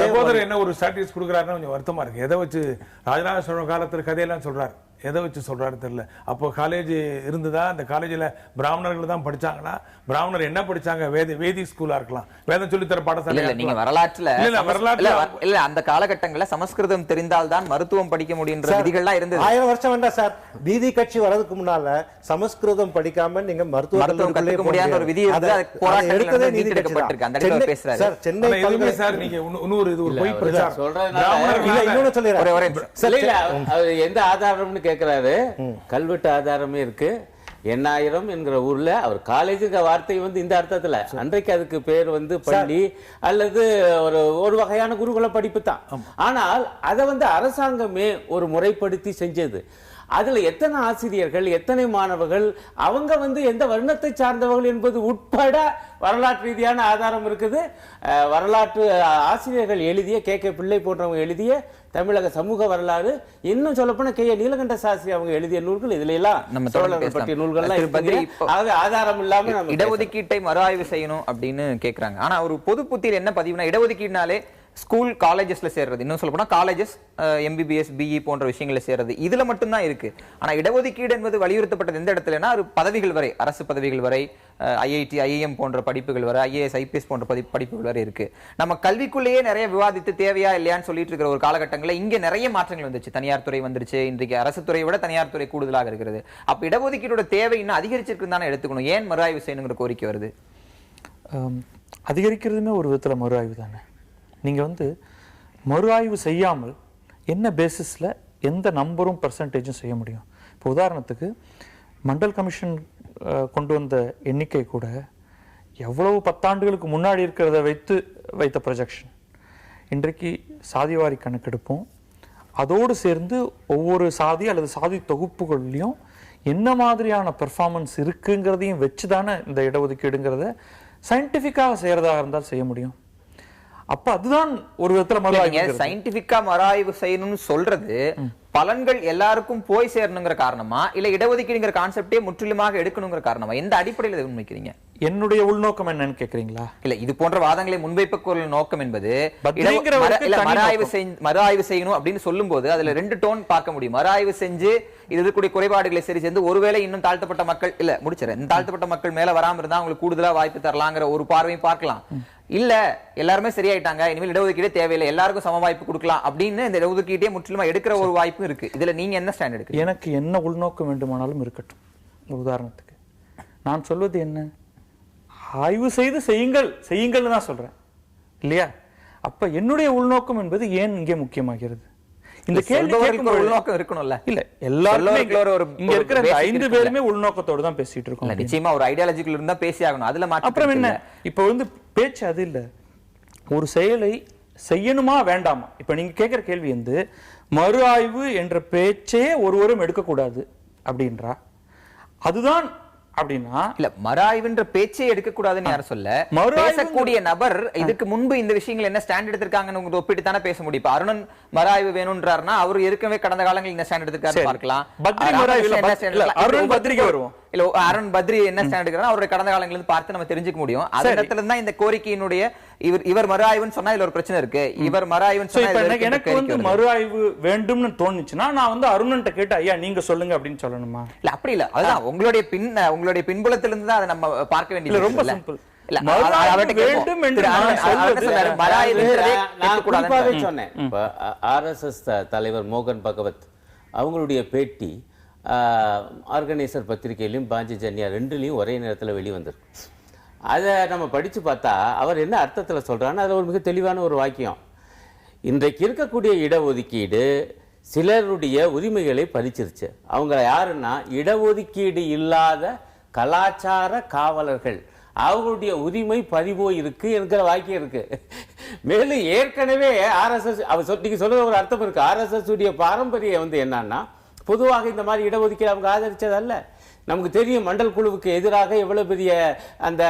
சகோதரர் என்ன ஒரு ஸ்டாட்டிஸ் கொடுக்குறாருன்னு கொஞ்சம் வருத்தமா இருக்கு. எதை வச்சு ராஜராஜ சோழன் காலத்தில் கதையெல்லாம் சொல்றாரு, எதை வச்சு சொல்றாரு தெரியல. அப்போ காலேஜ் இருந்ததா, அந்த காலேஜில் பிராமணர்கள் தான் படிச்சாங்கன்னா, பிராமணர் என்ன படிச்சாங்க, வேதிக் ஸ்கூலா இருக்கலாம், வேதம் சொல்லித்தர பாடசாலை.
நீங்க வரலாற்றுல அந்த காலகட்டங்களில் சமஸ்கிருதம் தெரிந்தால்தான் மருத்துவம் படிக்க முடியுன்ற விதிகள்லாம் இருந்தது.
1000 வருஷம் வேண்டாம் சார், நீதி கட்சி வரதுக்கு முன்னால சமஸ்கிருதம் படிக்காம நீங்க மருத்துவம் கற்றுக்க முடியாத ஒரு விதி
எடுத்ததே நீதி கட்சி. அந்த இடத்துல பேசுறாரு
சார், சென்னை பல்கலை சார். நீங்க இன்னொரு இது ஒரு பொய் பிரச்சாரம்
சொல்றாங்க. இன்னொன்னு சொல்லிடுறேன், எந்த ஆதாரம்னு கேட்கிறாரு. கல்வெட்டு ஆதாரமே இருக்கு. எண்ணாயிரம் என்கிற ஊர்ல அவர் காலேஜுங்கிற வார்த்தை வந்து இந்த அர்த்தத்துல, அன்றைக்கு அதுக்கு பேர் வந்து பள்ளி அல்லது ஒரு வகையான குருகுல படிப்பு தான். ஆனால் அதை வந்து அரசாங்கமே ஒரு முறைப்படுத்தி செஞ்சது. அதுல எத்தனை ஆசிரியர்கள், எத்தனை மாணவர்கள், அவங்க வந்து எந்த வருணத்தை சார்ந்தவர்கள் என்பது உட்பட வரலாற்று ரீதியான ஆதாரம் இருக்குது. வரலாற்று ஆசிரியர்கள் எழுதிய கே பிள்ளை போன்றவங்க எழுதிய தமிழக சமூக வரலாறு, இன்னும் சொல்லப்போனா கே நீலகண்ட சாஸ்திரி அவங்க எழுதிய நூல்கள், இதுல எல்லாம் சோழர்கள் பற்றிய நூல்கள் ஆதாரம் இல்லாம
இடஒதுக்கீட்டை மறு ஆய்வு செய்யணும் அப்படின்னு கேட்கிறாங்க. ஆனா ஒரு பொது புத்தியில் என்ன பதிவுனா, இடஒதுக்கீடுனாலே ஸ்கூல் காலேஜஸ்ல சேர்றது, இன்னும் சொல்ல போனா காலேஜஸ் MBBS BE போன்ற விஷயங்களை சேர்றது, இதுல மட்டும்தான் இருக்கு. ஆனா இடஒதுக்கீடு என்பது வலியுறுத்தப்பட்டது எந்த இடத்துலனா, ஒரு பதவிகள் வரை, அரசு பதவிகள் வரை, IIT IIM போன்ற படிப்புகள் வரை, IAS IPS போன்ற படிப்புகள் வரை இருக்கு. நம்ம கல்விக்குள்ளேயே நிறைய விவாதித்து தேவையா இல்லையான்னு சொல்லிட்டு இருக்கிற ஒரு காலகட்டங்களில் இங்க நிறைய மாற்றங்கள் வந்துச்சு. தனியார் துறை வந்துருச்சு. இன்றைக்கு அரசு துறையை விட தனியார் துறை கூடுதலாக இருக்கிறது. அப்ப இடஒதுக்கீடோட தேவை இன்னும் அதிகரிச்சிருக்கு தானே எடுத்துக்கணும். ஏன் மறு ஆய்வு செய்யணுங்கிற கோரிக்கை வருது?
அதிகரிக்கிறதுமே ஒரு விதத்தில் மறு ஆய்வு தானே. நீங்கள் வந்து மறு ஆய்வு செய்யாமல் என்ன பேசிஸில் எந்த நம்பரும் பர்சன்டேஜும் செய்ய முடியும்? இப்போ உதாரணத்துக்கு மண்டல் கமிஷன் கொண்டு வந்த எண்ணிக்கை கூட எவ்வளவு 10 ஆண்டுகளுக்கு முன்னாடி இருக்கிறத வைத்த ப்ரொஜெக்ஷன். இன்றைக்கு சாதிவாரி கணக்கெடுப்போம், அதோடு சேர்ந்து ஒவ்வொரு சாதி அல்லது சாதி தொகுப்புகள்லையும் என்ன மாதிரியான பெர்ஃபார்மன்ஸ் இருக்குங்கிறதையும் வச்சு தானே இந்த இடஒதுக்கீடுங்கிறத சயின்டிஃபிக்காக செய்கிறதாக இருந்தால் செய்ய முடியும். அப்ப அதுதான் ஒரு விதத்துல மறுஆய்வு.
சயின்டிஃபிக்கா மறுஆய்வு செய்யணும்னு சொல்றது பலன்கள் எல்லாருக்கும் போய் சேரணுங்கிற காரணமா, இல்ல இடஒதுக்கீடுங்கிற கான்செப்டே முற்றிலுமாக எடுக்கணுங்கிற காரணமா? எந்த அடிப்படையில் இதை முன்வைக்கிறீங்க?
என்னுடைய உள்நோக்கம் என்னன்னு கேக்குறீங்களா?
இல்ல இது போன்ற வாதங்களை முன்வைப்ப நோக்கம் என்பது மறு ஆய்வு செய்யணும் அப்படின்னு சொல்லும் போது அதுல 2 டோன் பார்க்க முடியும். மறு ஆய்வு செஞ்சு இது இருக்கக்கூடிய குறைபாடுகளை சரி செஞ்சு ஒருவேளை இன்னும் தாழ்த்தப்பட்ட மக்கள் இல்ல முடிச்சிடறேன் இந்த தாழ்த்தப்பட்ட மக்கள் மேல வராம இருந்தா அவங்களுக்கு கூடுதலா வாய்ப்பு தரலாங்கிற ஒரு பார்வையும் பார்க்கலாம். இல்ல எல்லாருமே சரியாயிட்டாங்க, இனிமேல் இடஒதுக்கீடே தேவையில்லை, எல்லாருக்கும் சம வாய்ப்பு கொடுக்கலாம் அப்படின்னு இந்த இடஒதுக்கீட்டே முற்றிலுமா எடுக்கிற ஒரு வாய்ப்பும் இருக்கு. இதுல நீங்க என்ன ஸ்டாண்ட் எடுக்கிறீங்க?
எனக்கு என்ன உள்நோக்கம் வேண்டுமானாலும் இருக்கட்டும். உதாரணத்துக்கு நான் சொல்வது என்ன, ஆய்வு செய்து செய்யுங்கள்னு தான் சொல்றேன் இல்லையா? அப்ப என்னுடைய உள்நோக்கம் என்பது ஏன் இங்கே முக்கியமாகிறது? இந்த கேள்வி
உள்நோக்கம் இருக்கணும்ல.
இல்ல எல்லாருமே இங்க இருக்கிற 5 பேருமே உள்நோக்கத்தோட தான் பேசிட்டு இருக்கோம்.
நிச்சயமா ஒரு ஐடியாலஜிக்கல் இருந்தா பேசி ஆகணும். அதுல
அப்புறம் என்ன, இப்ப பேச்சு அது இல்ல, ஒரு செயலை செய்யணுமா வேண்டாமா? இப்ப நீங்க கேட்கிற கேள்வி மறு ஆய்வு என்ற பேச்சே ஒருவரும் எடுக்கக்கூடாது அப்படின்றா, அதுதான் அப்படின்னா
இல்ல மறுஆய்வுன்ற பேச்சே எடுக்க கூடாதுன்னு யாரும் சொல்ல, பேசக்கூடிய நபர் இதுக்கு முன்பு இந்த விஷயங்கள் என்ன ஸ்டாண்ட் எடுத்திருக்காங்கன்னு ஒப்பிட்டு தானே பேச முடியும். இப்ப அருணன் மறுஆய்வு வேணும்ன்றாருன்னா அவர் ஏற்கனவே கடந்த காலங்களில் என்ன ஸ்டாண்ட் எடுத்திருக்காரு பார்க்கலாம்.
அருண் பத்ரிக்கு வருவோம்.
இல்ல அருண் பத்ரி என்ன ஸ்டாண்ட் எடுக்கிறாரோ அவருடைய கடந்த காலங்களிலிருந்து பார்த்து நம்ம தெரிஞ்சுக்க முடியும். அந்த இடத்துல தான் இந்த கோரிக்கையினுடைய இவர் மறுஆய்வுன்னு சொன்னா இதுல ஒரு பிரச்சனை இருக்கு. இவர் மறுஆய்வுன்னு சொன்னா
எனக்கு மறுஆய்வு வேண்டும்னு தோணுச்சுன்னா நான் அருணன்ட்ட கேட்டு ஐயா நீங்க சொல்லுங்க அப்படின்னு சொல்லணுமா?
இல்ல அப்படி இல்ல, அதுதான் உங்களுடைய பின்புலத்திலிருந்து தான் அதை நம்ம பார்க்க வேண்டியது.
ரொம்ப சிம்பிள்.
RSS தலைவர் மோகன் பகவத் அவங்களுடைய பேட்டி ஆர்கனைசர் பத்திரிகையிலும் பாஞ்சஜன்யா 2லயும் ஒரே நேரத்தில் வெளிவந்திருக்கு. அதை நம்ம படிச்சு பார்த்தா அவர் என்ன அர்த்தத்தில் சொல்றான்னு அது ஒரு மிக தெளிவான ஒரு வாக்கியம். இன்றைக்கு இருக்கக்கூடிய இடஒதுக்கீடு சிலருடைய உரிமைகளை பறிச்சிருச்சு. அவங்க யாருன்னா இடஒதுக்கீடு இல்லாத கலாச்சார காவலர்கள், அவங்களுடைய உரிமை பறிபோய் இருக்கு என்கிற வாக்கியம் இருக்கு. மேலும் ஏற்கனவே RSS நீங்க சொல்றது ஒரு அர்த்தம் இருக்கு. RSS உடைய பாரம்பரியம் என்னன்னா பொதுவாக இந்த மாதிரி இடஒதுக்கீடு அவங்க ஆதரிச்சதல்ல. நமக்கு தெரியும் மண்டல் குழுவுக்கு எதிராக எவ்வளவு பெரிய அந்த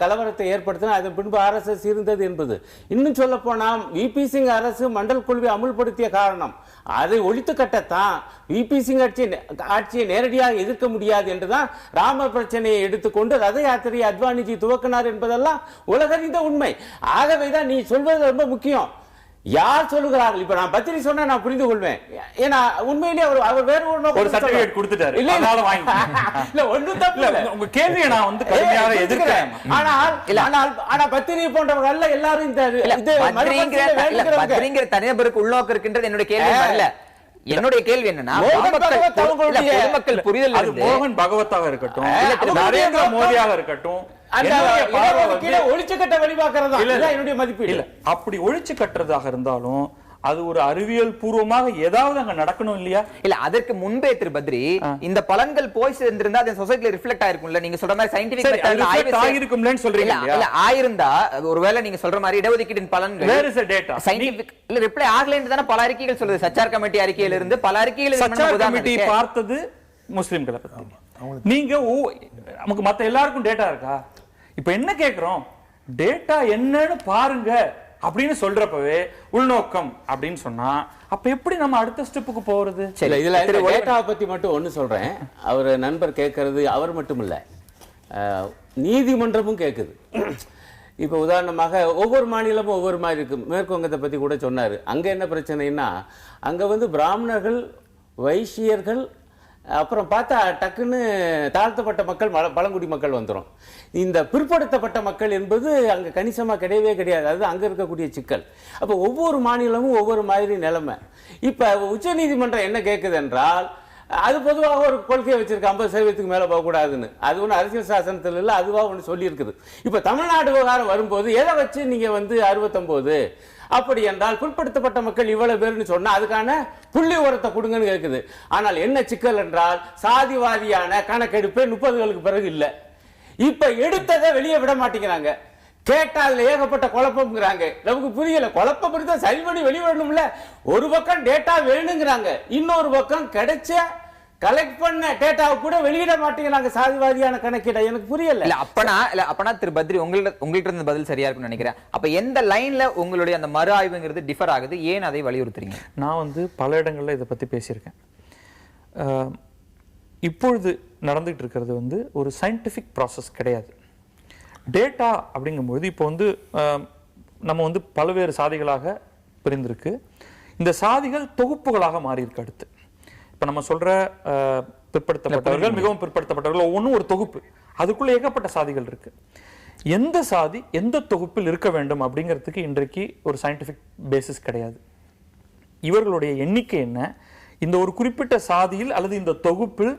கலவரத்தை ஏற்படுத்தினா அதன் பின்பு RSS இருந்தது என்பது. இன்னும் சொல்ல போனா VP சிங் அரசு மண்டல் குழுவை அமுல்படுத்திய காரணம் அதை ஒழித்து கட்டத்தான். VP சிங் ஆட்சியை நேரடியாக எதிர்க்க முடியாது என்றுதான் ராமர் பிரச்சனையை எடுத்துக்கொண்டு ரத யாத்திரையை அத்வானிஜி துவக்கினார் என்பதெல்லாம் உலகறிந்த உண்மை. ஆகவேதான் நீ சொல்வது ரொம்ப முக்கியம். யார் சொல்லுகிறார்கள்? இப்ப நான் பத்திரி சொன்னா நான் புரிந்து கொள்வேன். ஏன்னா உண்மையிலேயே அவர் வேற ஒரு
சர்டிபிகேட் கொடுத்துட்டாரு, அதனால வாங்கி
இல்ல ஒண்ணும் தப்பு இல்ல.
உங்க கேள்வியை நான் கடுமையாக எதிர்க்கிறேன்.
ஆனா பத்திரி போன்றவங்க எல்லாரும் இந்த
பத்திரிங்கிற தனிநபருக்கு உள்நோக்கம் இருக்கின்றது என்னுடைய கேள்வி வரல. என்னுடைய கேள்வி என்னன்னா பொதுமக்கள் புரிதல்
மோகன் பகவத்தாக இருக்கட்டும், நரேந்திர மோடியாக இருக்கட்டும், அப்படி ஒழிச்சு கட்டுறதாக இருந்தாலும் அது ஒரு அறிவியல் பூர்வமாக ஏதாவது அங்க நடக்கணும் இல்லையா?
இல்ல அதற்கு முன்பே திரு பத்ரி இந்த பலன்கள் போய் சேர்ந்திருந்தா அது சொசைட்டில ரிஃப்ளெக்ட் ஆயிருக்கும்ல. நீங்க சொல்ற மாதிரி சயின்டிபிக் மெத்தட்ல ஆயிருக்கும்லன்னு சொல்றீங்க. இல்ல ஆயிருந்தா ஒருவேளை நீங்க சொல்ற மாதிரி இடஒதுக்கீட்டின் பலன்கள்
where is the data
scientific இல்ல ரிப்ளை ஆகலைன்னு தான பல அறிக்கைகள் சொல்லுது. சச்சார் கமிட்டி அறிக்கையில இருந்து பல அறிக்கைகள்
சச்சார் கமிட்டி பார்த்தது முஸ்லிம்களை பத்தி. நீங்க நமக்கு மத்த எல்லாருக்கும் டேட்டா இருக்கா? இப்ப என்ன கேக்குறோம், டேட்டா என்னன்னு பாருங்க அப்படின்னு சொல்றப்பவே உள்நோக்கம் அப்படின்னு சொன்னா அப்ப எப்படி நம்ம அடுத்த ஸ்டெப்புக்கு போறது?
சரி, இதுல டேட்டாவை பத்தி மட்டும் ஒண்ணு சொல்றேன். அவர் நண்பர் கேட்கறது அவர் மட்டும் இல்ல, நீதிமன்றமும் கேட்குது. இப்போ உதாரணமாக ஒவ்வொரு மாநிலமும் ஒவ்வொரு மாதிரி இருக்கு. மேற்கு வங்கத்தை பத்தி கூட சொன்னாரு. அங்க என்ன பிரச்சனைன்னா அங்க பிராமணர்கள், வைசியர்கள், அப்புறம் பார்த்தா டக்குன்னு தாழ்த்தப்பட்ட மக்கள், பழங்குடி மக்கள் வந்துடும். இந்த பிற்படுத்தப்பட்ட மக்கள் என்பது அங்கே கணிசமாக கிடையவே கிடையாது. அது அங்கே இருக்கக்கூடிய சிக்கல். அப்போ ஒவ்வொரு மாநிலமும் ஒவ்வொரு மாதிரி நிலைமை. இப்போ உச்சநீதிமன்றம் என்ன கேட்குது என்றால், அது பொதுவாக ஒரு கொள்கையை வச்சிருக்கு 50% மேலே போகக்கூடாதுன்னு. அது ஒன்று அரசியல் சாசனத்தில் இல்லை, அதுவாக ஒன்று சொல்லியிருக்குது. இப்போ தமிழ்நாடு விவகாரம் வரும்போது எதை வச்சு நீங்கள் 69 அப்படி என்றால் பிற்படுத்தப்பட்ட மக்கள் இவ்வளவு பேர்னு சொன்னா அதுக்கான புள்ளி உரத்தை கொடுங்கன்னு கேட்குது. ஆனால் என்ன சிக்கல் என்றால் சாதிவாதியான கணக்கெடுப்பே 30களுக்கு பிறகு இல்லை. இப்ப எடுத்ததை வெளியே விட மாட்டேங்கிறாங்க. கேட்டா அதுல ஏகப்பட்ட குழப்பம்ங்கிறாங்க. நமக்கு புரியல, குழப்பம் புரிதா சரி பண்ணி வெளியிடணும்ல. ஒரு பக்கம் டேட்டா வேணுங்கிறாங்க, இன்னொரு பக்கம் கிடைச்ச கலெக்ட் பண்ண டேட்டாவை கூட வெளியிட மாட்டேங்கிறாங்க சாதிவாதியான கணக்கீட. எனக்கு புரியல.
அப்பனா திரு பத்ரி உங்கள்கிட்ட இருந்த பதில் சரியா இருக்கும்னு நினைக்கிறேன். அப்ப எந்த லைன்ல உங்களுடைய அந்த மறு ஆய்வுங்கிறது டிஃபர் ஆகுது, ஏன் அதை வலியுறுத்துறீங்க?
நான் பல இடங்கள்ல இதை பத்தி பேசியிருக்கேன். இப்பொழுது நடந்துட்டு இருக்கிறது ஒரு சயின்டிபிக் ப்ராசஸ் கிடையாது. டேட்டா அப்படிங்கும்போது இப்போ வந்து நம்ம வந்து பல்வேறு சாதிகளாக பிரிந்திருக்கு. இந்த சாதிகள் தொகுப்புகளாக மாறி இருக்கு. அடுத்து இப்போ நம்ம சொல்ற பிற்படுத்தப்பட்டவர்கள், மிகவும் பிற்படுத்தப்பட்டவர்கள், ஒவ்வொன்றும் ஒரு தொகுப்பு. அதுக்குள்ள ஏகப்பட்ட சாதிகள் இருக்கு. எந்த சாதி எந்த தொகுப்பில் இருக்க வேண்டும் அப்படிங்கிறதுக்கு இன்றைக்கு ஒரு சயின்டிபிக் பேசிஸ் கிடையாது. இவர்களுடைய எண்ணிக்கை என்ன, இந்த ஒரு குறிப்பிட்ட சாதியில் அல்லது இந்த தொகுப்பில்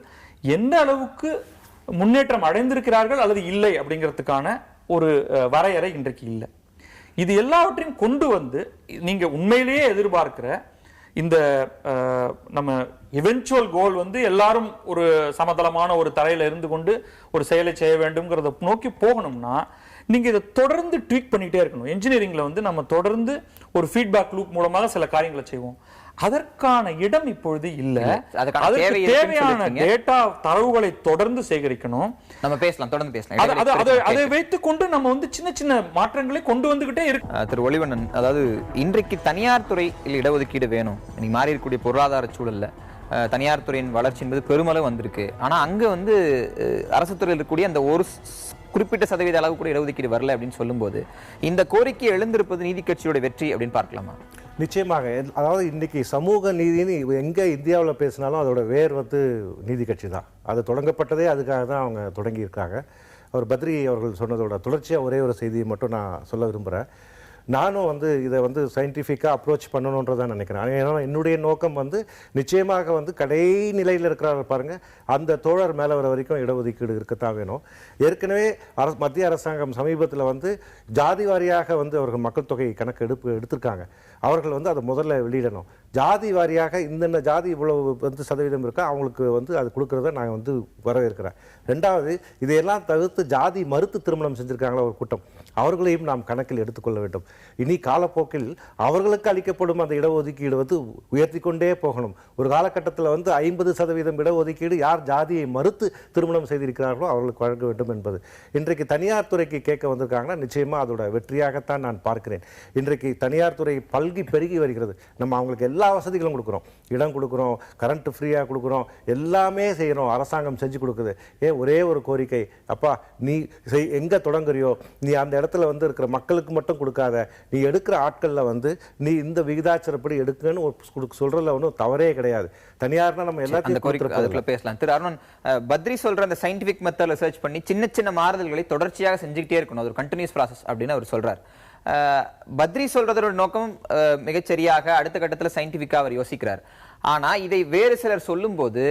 எந்த அளவுக்கு முன்னேற்றம் அடைந்திருக்கிறார்கள் அல்லது இல்லை அப்படிங்கிறதுக்கான ஒரு வரையறை இன்றைக்கு இல்லை. இது எல்லாவற்றையும் கொண்டு வந்து நீங்க உண்மையிலேயே எதிர்பார்க்கிற இந்த நம்ம எவென்ச்சுவல் கோல் வந்து எல்லாரும் ஒரு சமதளமான ஒரு தரையில இருந்து கொண்டு ஒரு செயலை செய்ய வேண்டும்ங்கிறத நோக்கி போகணும்னா நீங்க இதை தொடர்ந்து ட்வீக் பண்ணிட்டே இருக்கணும். இன்ஜினியரிங்ல வந்து நம்ம தொடர்ந்து ஒரு ஃபீட்பேக் லூப் மூலமாக சில காரியங்களை செய்வோம். அதற்கான இடம் இப்பொழுது இல்ல. அதற்கு தேவையான டேட்டா தரவுகளை தொடர்ந்து சேகரிக்கணும்.
நம்ம பேசலாம், தொடர்ந்து பேசலாம்.
அதை வைத்துக் கொண்டு நம்ம வந்து சின்ன சின்ன மாற்றங்களை கொண்டு வந்துகிட்டே இருக்கு.
திரு ஒளிவண்ணன், அதாவது இன்றைக்கு தனியார் துறையில் இடஒதுக்கீடு வேணும். இன்னைக்கு மாறி இருக்கக்கூடிய பொருளாதார சூழல்ல தனியார் துறையின் வளர்ச்சி என்பது பெருமளவு வந்திருக்கு. ஆனா அங்க வந்து அரசு துறையில் இருக்கக்கூடிய அந்த ஒரு குறிப்பிட்ட சதவீத அளவு கூட இடஒதுக்கீடு வரல அப்படின்னு சொல்லும்போது இந்த கோரிக்கை எழுந்திருப்பது நீதி கட்சியோட வெற்றி அப்படின்னு பார்க்கலாமா?
நிச்சயமாக. அதாவது இன்னைக்கு சமூக நீதினு எங்கே இந்தியாவில் பேசினாலும் அதோட வேர் வந்து நீதி கட்சி தான். அது தொடங்கப்பட்டதே அதுக்காக தான் அவங்க தொடங்கியிருக்காங்க. அவர் பத்ரி அவர்கள் சொன்னதோட தொடர்ச்சியாக ஒரே ஒரு செய்தியை மட்டும் நான் சொல்ல விரும்புகிறேன். நானும் வந்து இதை வந்து சயின்டிஃபிக்காக அப்ரோச் பண்ணணுன்றதான் நினைக்கிறேன். ஏன்னா என்னுடைய நோக்கம் வந்து நிச்சயமாக வந்து கடைநிலையில் இருக்கிறார்கள் பாருங்கள், அந்த தோழர் மேலே வர வரைக்கும் இடஒதுக்கீடு இருக்கத்தான் வேணும். ஏற்கனவே மத்திய அரசாங்கம் சமீபத்தில் வந்து ஜாதி வாரியாக வந்து அவர்கள் மக்கள் தொகை கணக்கு எடுத்திருக்காங்க. அவர்கள் வந்து அதை முதல்ல வெளியிடணும். ஜாதி வாரியாக இந்தந்த ஜாதி இவ்வளவு வந்து சதவீதம் இருக்கா அவங்களுக்கு வந்து அது கொடுக்கறத நான் வந்து வரவேற்கிறேன். ரெண்டாவது, இதையெல்லாம் தவிர்த்து ஜாதி மறுத்து திருமணம் செஞ்சுருக்காங்களா ஒரு கூட்டம், அவர்களையும் நாம் கணக்கில் எடுத்துக்கொள்ள வேண்டும். இனி காலப்போக்கில் அவர்களுக்கு அளிக்கப்படும் அந்த இடஒதுக்கீடு வந்து உயர்த்தி கொண்டே போகணும். ஒரு காலகட்டத்தில் வந்து 50% இடஒதுக்கீடு யார் ஜாதியை மறுத்து திருமணம் செய்திருக்கிறார்களோ அவர்களுக்கு வழங்க வேண்டும் என்பது. இன்றைக்கு தனியார் துறைக்கு கேட்க வந்திருக்காங்கன்னா நிச்சயமாக அதோட வெற்றியாகத்தான் நான் பார்க்கிறேன். இன்றைக்கு தனியார் துறை பல்கி பெருகி வருகிறது. நம்ம அவங்களுக்கு எல்லா வசதிகளும் கொடுக்குறோம், இடம் கொடுக்குறோம், கரண்ட் ஃப்ரீயாக கொடுக்குறோம், எல்லாமே செய்கிறோம், அரசாங்கம் செஞ்சு கொடுக்குது. ஒரே ஒரு கோரிக்கை, அப்பா நீ எங்கே தொடங்குறியோ நீ அந்த இடத்துல வந்து இருக்கிற மக்களுக்கு மட்டும் கொடுக்காத, நீ எடுக்கிற ஆட்களில் வந்து நீ இந்த விகிதாச்சாரப்படி எடுக்குன்னு சொல்றதுல ஒன்றும் தவறே கிடையாது. தனியார்னா நம்ம எல்லாத்தையும்
பேசலாம். திரு அருணன், பத்ரி சொல்ற அந்த சயின்டிபிக் மெத்தட்ல ரிசர்ச் பண்ணி சின்ன சின்ன மாறுதல்களை தொடர்ச்சியாக செஞ்சுக்கிட்டே இருக்கணும், அது ஒரு கண்டினியூஸ் ப்ராசஸ் அப்படின்னு அவர் சொல்றார். பத்ரி சொல்றதோட நோக்கம் மிகச்சரியாக அடுத்த கட்டத்தில் சயின்டிபிக்கா அவர் யோசிக்கிறார். ஆனா இதை வேறு சிலர் சொல்லும் போது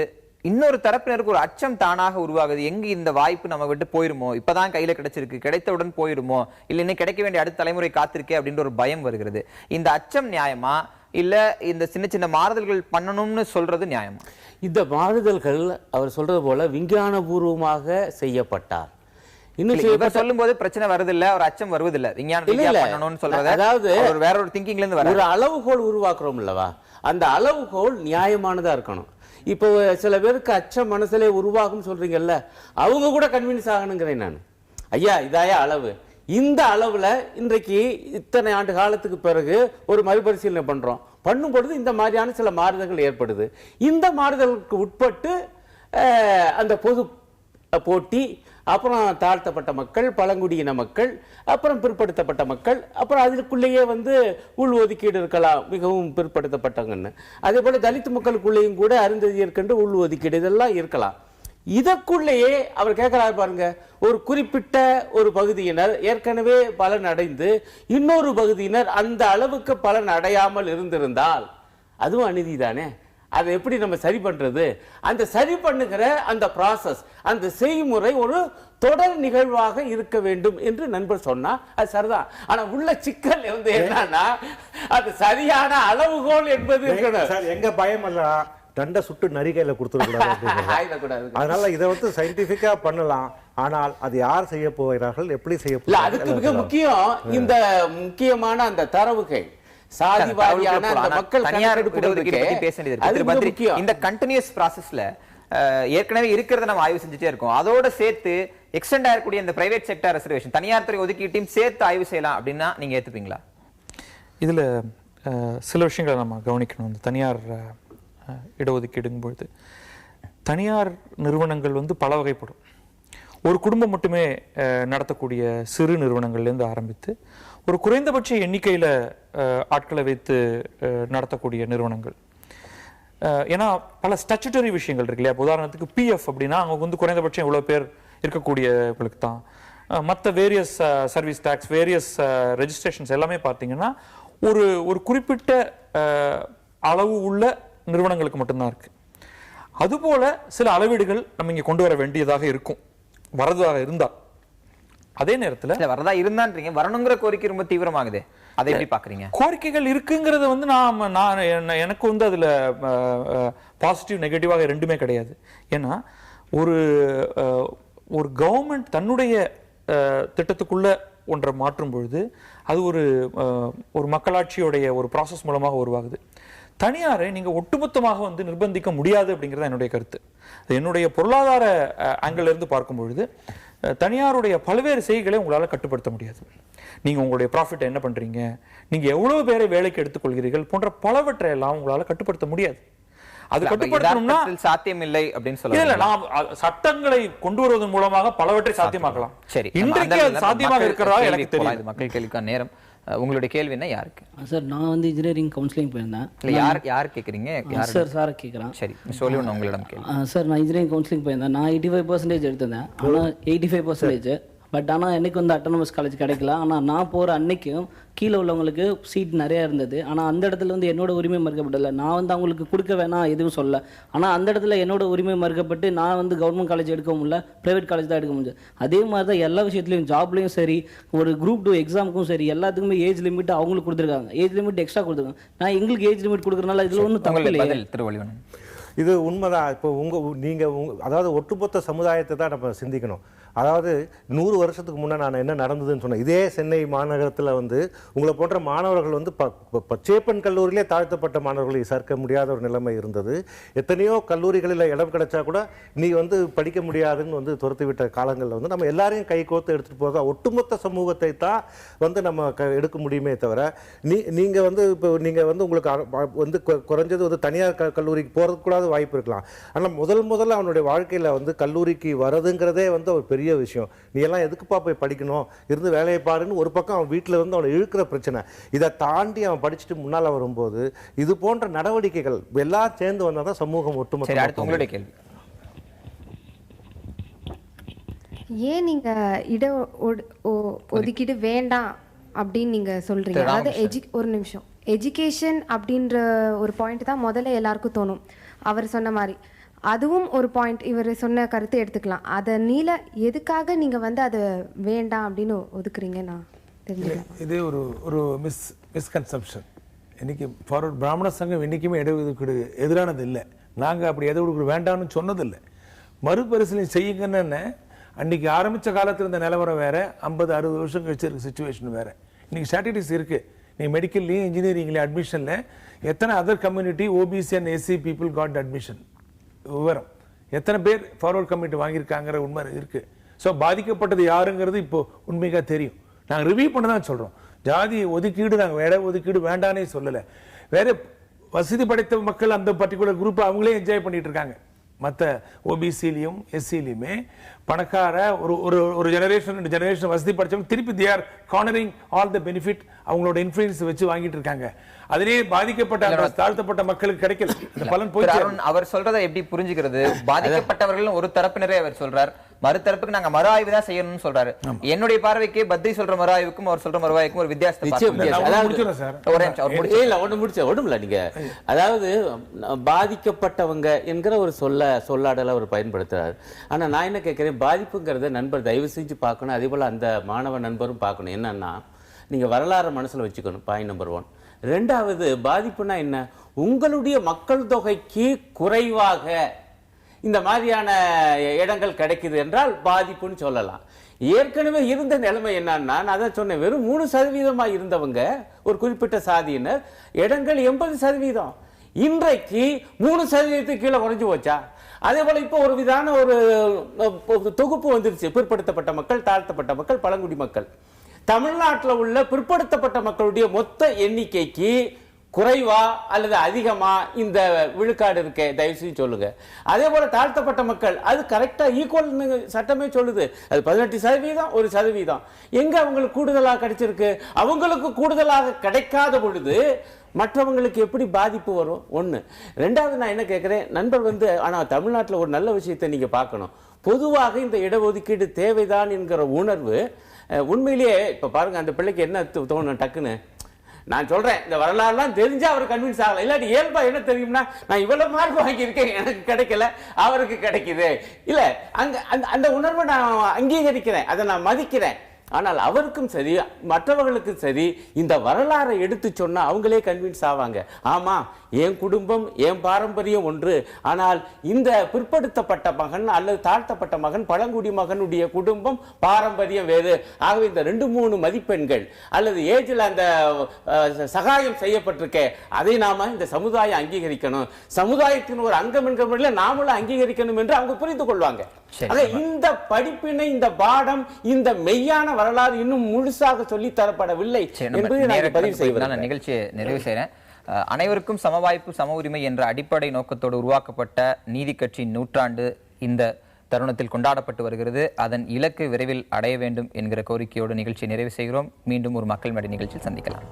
இன்னொரு தரப்பினருக்கு ஒரு அச்சம் தானாக உருவாகுது. எங்க இந்த வாய்ப்பு நம்ம விட்டு போயிருமோ, இப்பதான் கையில கிடைச்சிருக்கு, கிடைத்தவுடன் போயிருமோ, இல்ல இன்னும் கிடைக்க வேண்டிய அடுத்த தலைமுறை காத்திருக்கே அப்படின்ற ஒரு பயம் வருகிறது. இந்த அச்சம் நியாயமா, இல்ல இந்த சின்ன சின்ன மாறுதல்கள் பண்ணணும்னு சொல்றது நியாயமா?
இந்த மாறுதல்கள் அவர் சொல்றது போல விஞ்ஞானபூர்வமாக செய்யப்பட்டார்.
இன்னும் சொல்லும் போது பிரச்சனை வருதில்ல, ஒரு அச்சம் வருவதில்லை. விஞ்ஞானம் சொல்றது, அதாவது வேற ஒரு திங்கிங்ல இருந்து வர ஒரு
அளவுகோல் உருவாக்குறோம் இல்லவா, அந்த அளவுகோல் நியாயமானதா இருக்கணும். இப்போ சில பேருக்கு அச்சம் மனசுல உருவாகும் சொல்றீங்கல்ல, அவங்க கூட கன்வின்ஸ் ஆகணுங்கிறேன் நான். ஐயா இதாயா அளவு, இந்த அளவுல இன்றைக்கு இத்தனை ஆண்டு காலத்துக்கு பிறகு ஒரு மறுபரிசீலனை பண்ணும் பொழுது இந்த மாதிரியான சில மாறுதல்கள் ஏற்படுது. இந்த மாறுதலுக்கு உட்பட்டு அந்த பொது போட்டி, அப்புறம் தாழ்த்தப்பட்ட மக்கள், பழங்குடியின மக்கள், அப்புறம் பிற்படுத்தப்பட்ட மக்கள், அப்புறம் அதுக்குள்ளேயே வந்து உள் ஒதுக்கீடு இருக்கலாம் மிகவும் பிற்படுத்தப்பட்டவங்கன்னு. அதே போல தலித் மக்களுக்குள்ளேயும் கூட அருந்ததியர்கென்று உள் ஒதுக்கீடு இதெல்லாம் இருக்கலாம். இதற்குள்ளேயே அவர் கேட்கிறாரு பாருங்க, ஒரு குறிப்பிட்ட ஒரு பகுதியினர் ஏற்கனவே பலன் அடைந்து இன்னொரு பகுதியினர் அந்த அளவுக்கு பலன் அடையாமல் இருந்திருந்தால் அதுவும் அநீதி தானே. அதை எப்படி நம்ம சரி பண்றது? அந்த சரி பண்ணுகிற அந்த ப்ராசஸ், அந்த செய்முறை ஒரு தொடர் நிகழ்வாக இருக்க வேண்டும் என்று நண்பர் சொன்னா அது சரிதான். ஆனா உள்ள சிக்கல் வந்து என்னன்னா, அது சரியான அளவுகோல் என்பது இருக்கணும்.
எங்க பயம் அல்ல, தண்டை சுட்டு நரிகையில கொடுத்துருக்கூடாது. அதனால இதை வந்து சயின்டிபிக்கா பண்ணலாம். ஆனால் அது யார் செய்ய போகிறார்கள், எப்படி செய்ய போகிறார்கள்,
அதுக்கு மிக முக்கியம் இந்த முக்கியமான அந்த தரவுகள் சாதி வாரியான அந்த மக்கள்
தனியார் இடஒதுக்கீடு பத்தி பேச வேண்டியது. இந்த கண்டினியூஸ் ப்ராசஸ்ல ஏற்கனவே இருக்கிறத நம்ம ஆய்வு செஞ்சுட்டே இருக்கோம். அதோட சேர்த்து எக்ஸ்டெண்ட் ஆகக்கூடிய இந்த பிரைவேட் செக்டர் ரிசர்வேஷன், தனியார் துறை ஒதுக்கீட்டையும் சேர்த்து ஆய்வு செய்யலாம் அப்படின்னா நீங்க ஏத்துப்பீங்களா?
இதுல சில விஷயங்களை நம்ம கவனிக்கணும். இந்த தனியார் இடஒதுக்கீடுங்கும் பொழுது தனியார் நிறுவனங்கள் வந்து பல வகைப்படும். ஒரு குடும்பம் மட்டுமே நடத்தக்கூடிய சிறு நிறுவனங்கள்லேருந்து ஆரம்பித்து ஒரு குறைந்தபட்ச எண்ணிக்கையில் ஆட்களை வைத்து நடத்தக்கூடிய நிறுவனங்கள். ஏன்னா பல ஸ்டாச்சுட்டரி விஷயங்கள் இருக்கு இல்லையா. உதாரணத்துக்கு பிஎஃப் அப்படின்னா அவங்க வந்து குறைந்தபட்சம் இவ்வளோ பேர் இருக்கக்கூடியவங்களுக்கு தான். மற்ற various service tax, various registrations எல்லாமே பார்த்தீங்கன்னா ஒரு குறிப்பிட்ட அளவு உள்ள நிறுவனங்களுக்கு மட்டும்தான் இருக்கு. அதுபோல சில அளவீடுகள் நம்ம இங்கே கொண்டு வர வேண்டியதாக இருக்கும் வரதாக இருந்தால். அதே நேரத்தில்
வரதா இருந்தான்றீங்க, வரணுங்கிற கோரிக்கை ரொம்ப தீவிரமாகுது. அதை எப்படி பாக்குறீங்க?
கோரிக்கைகள் இருக்குங்கிறது வந்து நான் எனக்கு வந்து அதுல பாசிட்டிவ் நெகட்டிவாக ரெண்டுமே கிடையாது. ஏன்னா ஒரு கவர்மெண்ட் தன்னுடைய திட்டத்துக்குள்ள ஒன்றை மாற்றும் பொழுது அது ஒரு மக்களாட்சியுடைய ஒரு ப்ராசஸ் மூலமாக உருவாகுது. தனியாரை நீங்க ஒட்டுமொத்தமாக வந்து நிர்பந்திக்க முடியாது அப்படிங்கிறது என்னுடைய கருத்து. என்னுடைய பொருளாதார ஆங்கிள் இருந்து பார்க்கும் பொழுது தனியாருடைய பல்வேறு செய்திகளை உங்களால் கட்டுப்படுத்த முடியாது. நீங்க உங்களுடைய ப்ராஃபிட் என்ன பண்றீங்க, நீங்க எவ்வளவு பேரை வேலைக்கு எடுத்துக்கொள்கிறீர்கள் போன்ற பலவற்றை எல்லாம் உங்களால் கட்டுப்படுத்த முடியாது. அது கட்டுப்படுத்தணும்னா
சாத்தியம் இல்லை அப்படின்னு சொல்லலாம்.
இல்ல, நாம் சட்டங்களை கொண்டு வருவதன் மூலமாக பலவற்றை சாத்தியமாக்கலாம்.
சரி,
இன்றைக்கு அது சாத்தியமாக இருக்கிறதா எனக்கு தெரியும்.
மக்கள் கேள்விக்கான நேரம். உங்களுடைய கேள்வி என்ன? யாருக்கு?
சார், நான் வந்து இன்ஜினியரிங் கவுன்சிலிங் போயிருந்தேன்.
யார் கேட்குறீங்க?
சார் கேட்குறேன்.
சரி, சொல்லி உங்களிடம் கேள்வி.
சார், நான் இன்ஜினியரிங் கவுன்சிலிங் போயிருந்தேன். நான் 85% எடுத்திருந்தேன். ஆனால் 85%. பட் ஆனால் எனக்கு வந்து அட்டானமஸ் காலேஜ் கிடைக்கல. ஆனால் நான் போகிற அன்னைக்கும் கீழே உள்ளவங்களுக்கு சீட் நிறையா இருந்தது. ஆனால் அந்த இடத்துல வந்து என்னோட உரிமை மறுக்கப்படலை. நான் வந்து அவங்களுக்கு கொடுக்க வேணாம் எதுவும் சொல்ல. ஆனால் அந்த இடத்துல என்னோட உரிமை மறுக்கப்பட்டு நான் வந்து கவர்மெண்ட் காலேஜ் எடுக்க முடியல, ப்ரைவேட் காலேஜ் தான் எடுக்க முடியும். அதே மாதிரி தான் எல்லா விஷயத்துலையும், ஜாப்லையும் சரி, ஒரு குரூப் 2 எக்ஸாமுக்கும் சரி, எல்லாத்துக்குமே ஏஜ் லிமிட் அவங்களுக்கு கொடுத்துருக்காங்க. ஏஜ் லிமிட் எக்ஸ்ட்ரா கொடுத்துருக்காங்க. நான் எங்களுக்கு ஏஜ் லிமிட் கொடுக்குறதுனால இதில் ஒன்றும் தப்பு இல்லை.
திருவள்ளுவன்,
இது உண்மைதான். இப்போ நீங்கள் அதாவது ஒட்டுமொத்த சமுதாயத்தை தான் நம்ம சிந்திக்கணும். அதாவது 100 வருஷத்துக்கு முன்னே நான் என்ன நடந்ததுன்னு சொன்னேன். இதே சென்னை மாநகரத்தில் வந்து உங்களை போன்ற மாணவர்கள் வந்து சேப்பன் கல்லூரியிலே தாழ்த்தப்பட்ட மாணவர்களை சேர்க்க முடியாத ஒரு நிலைமை இருந்தது. எத்தனையோ கல்லூரிகளில் இடம் கிடைச்சா கூட நீ வந்து படிக்க முடியாதுன்னு வந்து துரத்து விட்ட காலங்களில் வந்து நம்ம எல்லாரையும் கை கோர்த்து எடுத்துகிட்டு போகிறதா ஒட்டுமொத்த சமூகத்தை தான் வந்து நம்ம எடுக்க முடியுமே தவிர நீங்கள் வந்து இப்போ நீங்கள் வந்து உங்களுக்கு வந்து குறைஞ்சது வந்து தனியார் கல்லூரிக்கு போகிறதுக்கு கூட வாய்ப்பு இருக்கலாம். ஆனால் முதல்ல அவனுடைய வாழ்க்கையில் வந்து கல்லூரிக்கு வரதுங்கிறதே வந்து ஒரு பெரிய விஷயம். நீ எல்லாம் எதுக்குப்பா போய் படிக்கணும், இருந்து வேலையை பாருன்னு ஒரு பக்கம் அவன் வீட்டில் வந்து அவனை இழுக்கிற பிரச்சனை. இதை தாண்டி அவன் படிச்சுட்டு முன்னால் வரும்போது இது போன்ற நடவடிக்கைகள் எல்லாம் சேர்ந்து வந்தால் தான் சமூகம் ஒட்டுமொத்த.
உங்களுடைய கேள்வி.
ஏன் நீங்க இட ஒதுக்கீடு வேண்டாம் அப்படின்னு நீங்க சொல்றீங்க? அதாவது ஒரு நிமிஷம், எஜுகேஷன் அப்படின்ற ஒரு பாயிண்ட் தான் முதல்ல எல்லாருக்கும் தோணும். அவர் சொன்ன மாதிரி அதுவும் ஒரு பாயிண்ட். இவர் சொன்ன கருத்தை எடுத்துக்கலாம். அதை எதுக்காக நீங்க வந்து அதை வேண்டாம் அப்படின்னு ஒதுக்குறீங்க? நான் தெரிஞ்சுக்கிறேன்.
இது ஒரு மிஸ்கன்செப்ஷன். இன்னைக்கு ஃபார்வர்ட் பிராமண சங்கம் என்றைக்குமே இடஒதுக்கீடு எதிரானது இல்லை. நாங்கள் அப்படி இடஒதுக்கீடு வேண்டாம்னு சொன்னதில்லை. மறுபரிசீலனை செய்யுங்கன்னு அன்னைக்கு ஆரம்பித்த காலத்தில் இருந்த நிலவரம் வேற, 50-60 வருஷம் கழிச்சு இருக்க சுச்சுவேஷன் வேற. இன்னைக்கு ஸ்டாட்டிஸ்டிக்ஸ் இருக்கு. நீங்கள் மெடிக்கல்லையும் இன்ஜினியரிங்லேயும் அட்மிஷனில் எத்தனை other community OBC and SC people got admission விவரம், எத்தனை பேர் ஃபார்வர்ட் கமிட்டி வாங்கியிருக்காங்கிற உண்மை இருக்கு. ஸோ பாதிக்கப்பட்டது யாருங்கிறது இப்போ உண்மையாக தெரியும். நாங்கள் ரிவ்யூ பண்ண தான் சொல்கிறோம். ஜாதி ஒதுக்கீடு நாங்கள் இட ஒதுக்கீடு வேண்டானே சொல்லலை. வேற வசதி படைத்த மக்கள் அந்த பர்டிகுலர் குரூப் அவங்களே என்ஜாய் பண்ணிட்டு இருக்காங்க. மற்ற ஓபிசிலையும் எஸ்சிலையுமே பணக்கார ஒரு ஜெனரேஷன் 2 ஜெனரேஷன் வசதி படித்தவங்க திருப்பி they are cornering all the benefit அவங்களோட இன்ஃப்ளூயன்ஸ் வச்சு வாங்கிட்டு இருக்காங்க. அதிலே பாதிக்கப்பட்ட தாழ்த்தப்பட்ட மக்களுக்கு கிடைக்கல அந்த பலன் போய்.
அவர் சொல்றதை எப்படி புரிஞ்சுக்கிறது? பாதிக்கப்பட்டவர்கள் ஒரு தரப்பினரே அவர் சொல்றார், மறுதரப்புக்கு நாங்க மறு ஆய்வு தான் செய்யணும்னு சொல்றாரு. என்னுடைய பார்வைக்கு பத்ரி சொல்ற மறு ஆய்வுக்கும் அவர் சொல்ற மறு ஆய்வுக்கும் ஒரு வித்தியாசத்தை
நீங்க அதாவது பாதிக்கப்பட்டவங்க என்கிற ஒரு சொல்லாடல அவர் பயன்படுத்துறாரு. ஆனா நான் என்ன கேட்கிறேன், பாதிப்புங்கிறத நண்பர் தயவு செஞ்சு பார்க்கணும். அதே போல அந்த மாணவ நண்பரும் பார்க்கணும். என்னன்னா, நீங்க வரலாறு மனசுல வச்சுக்கணும். Point number 1. 2வது, பாதிப்புனா என்ன? உங்களுடைய மக்கள் தொகைக்கு குறைவாக இந்த மாதிரியான இடங்கள் கிடைக்குது என்றால் பாதிப்புன்னு சொல்லலாம். ஏற்கனவே இருந்த நிலைமை என்னன்னா, நான் அதான் சொன்னேன், வெறும் 3% இருந்தவங்க ஒரு குறிப்பிட்ட சாதியினர் இடங்கள் 80%. இன்றைக்கு 3% கீழே குறைஞ்சு போச்சா? அதே போல இப்போ ஒரு விதான ஒரு தொகுப்பு வந்துருச்சு. பிற்படுத்தப்பட்ட மக்கள், தாழ்த்தப்பட்ட மக்கள், பழங்குடி மக்கள். தமிழ்நாட்டில் உள்ள பிற்படுத்தப்பட்ட மக்களுடைய மொத்த எண்ணிக்கைக்கு குறைவா அல்லது அதிகமா இந்த விழுக்காடு இருக்கே, தயவு செஞ்சு சொல்லுங்க. அதே போல தாழ்த்தப்பட்ட மக்கள் அது கரெக்டா ஈக்குவல் சட்டமே சொல்லுது, அது 18% 1%. எங்க அவங்களுக்கு கூடுதலாக கிடைச்சிருக்கு? அவங்களுக்கு கூடுதலாக கிடைக்காத பொழுது மற்றவங்களுக்கு எப்படி பாதிப்பு வரும்? ஒண்ணு. ரெண்டாவது நான் என்ன கேட்கிறேன், நண்பர் ஆனா தமிழ்நாட்டில் ஒரு நல்ல விஷயத்தை நீங்க பார்க்கணும். பொதுவாக இந்த இடஒதுக்கீடு தேவைதான் என்கிற உணர்வு உண்மையிலேயே இப்ப பாருங்க, அந்த பிள்ளைக்கு என்ன தோணும் டக்குன்னு, நான் சொல்றேன் இந்த வரலாறுலாம் தெரிஞ்சா அவர் கன்வின்ஸ் ஆகல. இல்லாட்டி இயல்பா என்ன தெரியும்னா, நான் இவ்வளவு மார்க் வாங்கியிருக்கேன், எனக்கு கிடைக்கல, அவருக்கு கிடைக்குது. இல்ல அந்த உணர்வை நான் அங்கீகரிக்கிறேன், அதை நான் மதிக்கிறேன். ஆனால் அவருக்கும் சரி மற்றவர்களுக்கும் சரி இந்த வரலாறை எடுத்து சொன்னா அவங்களே கன்வின்ஸ் ஆவாங்க. ஆமா, என் குடும்பம் என் பாரம்பரியம் ஒன்று, ஆனால் இந்த பிற்படுத்தப்பட்ட மகன் அல்லது தாழ்த்தப்பட்ட மகன் பழங்குடி மகனுடைய குடும்பம் பாரம்பரியம் வேறு. ஆகவே இந்த 2-3 மதிப்பெண்கள் அல்லது ஏஜில் அந்த சகாயம் செய்யப்பட்டிருக்கே, அதை நாம இந்த சமுதாயம் அங்கீகரிக்கணும், சமுதாயத்தின் ஒரு அங்கம் என்கிற முறையில் நாமளும் அங்கீகரிக்கணும் என்று அவங்க புரிந்து கொள்வாங்க. இந்த படிப்பினை, இந்த பாடம், இந்த மெய்யான வரலாறு இன்னும் முழுசாக சொல்லி தரப்படவில்லை என்பதை நான் பதிவு செய்வேன்.
நிகழ்ச்சியை நிறைவு செய்கிறேன். அனைவருக்கும் சம வாய்ப்பு சம உரிமை என்ற அடிப்படை நோக்கத்தோடு உருவாக்கப்பட்ட நீதி கட்சியின் நூற்றாண்டு இந்த தருணத்தில் கொண்டாடப்பட்டு வருகிறது. அதன் இலக்கு விரைவில் அடைய வேண்டும் என்கிற கோரிக்கையோடு நிகழ்ச்சியை நிறைவு செய்கிறோம். மீண்டும் ஒரு மக்கள் மேடை நிகழ்ச்சியில் சந்திக்கலாம்.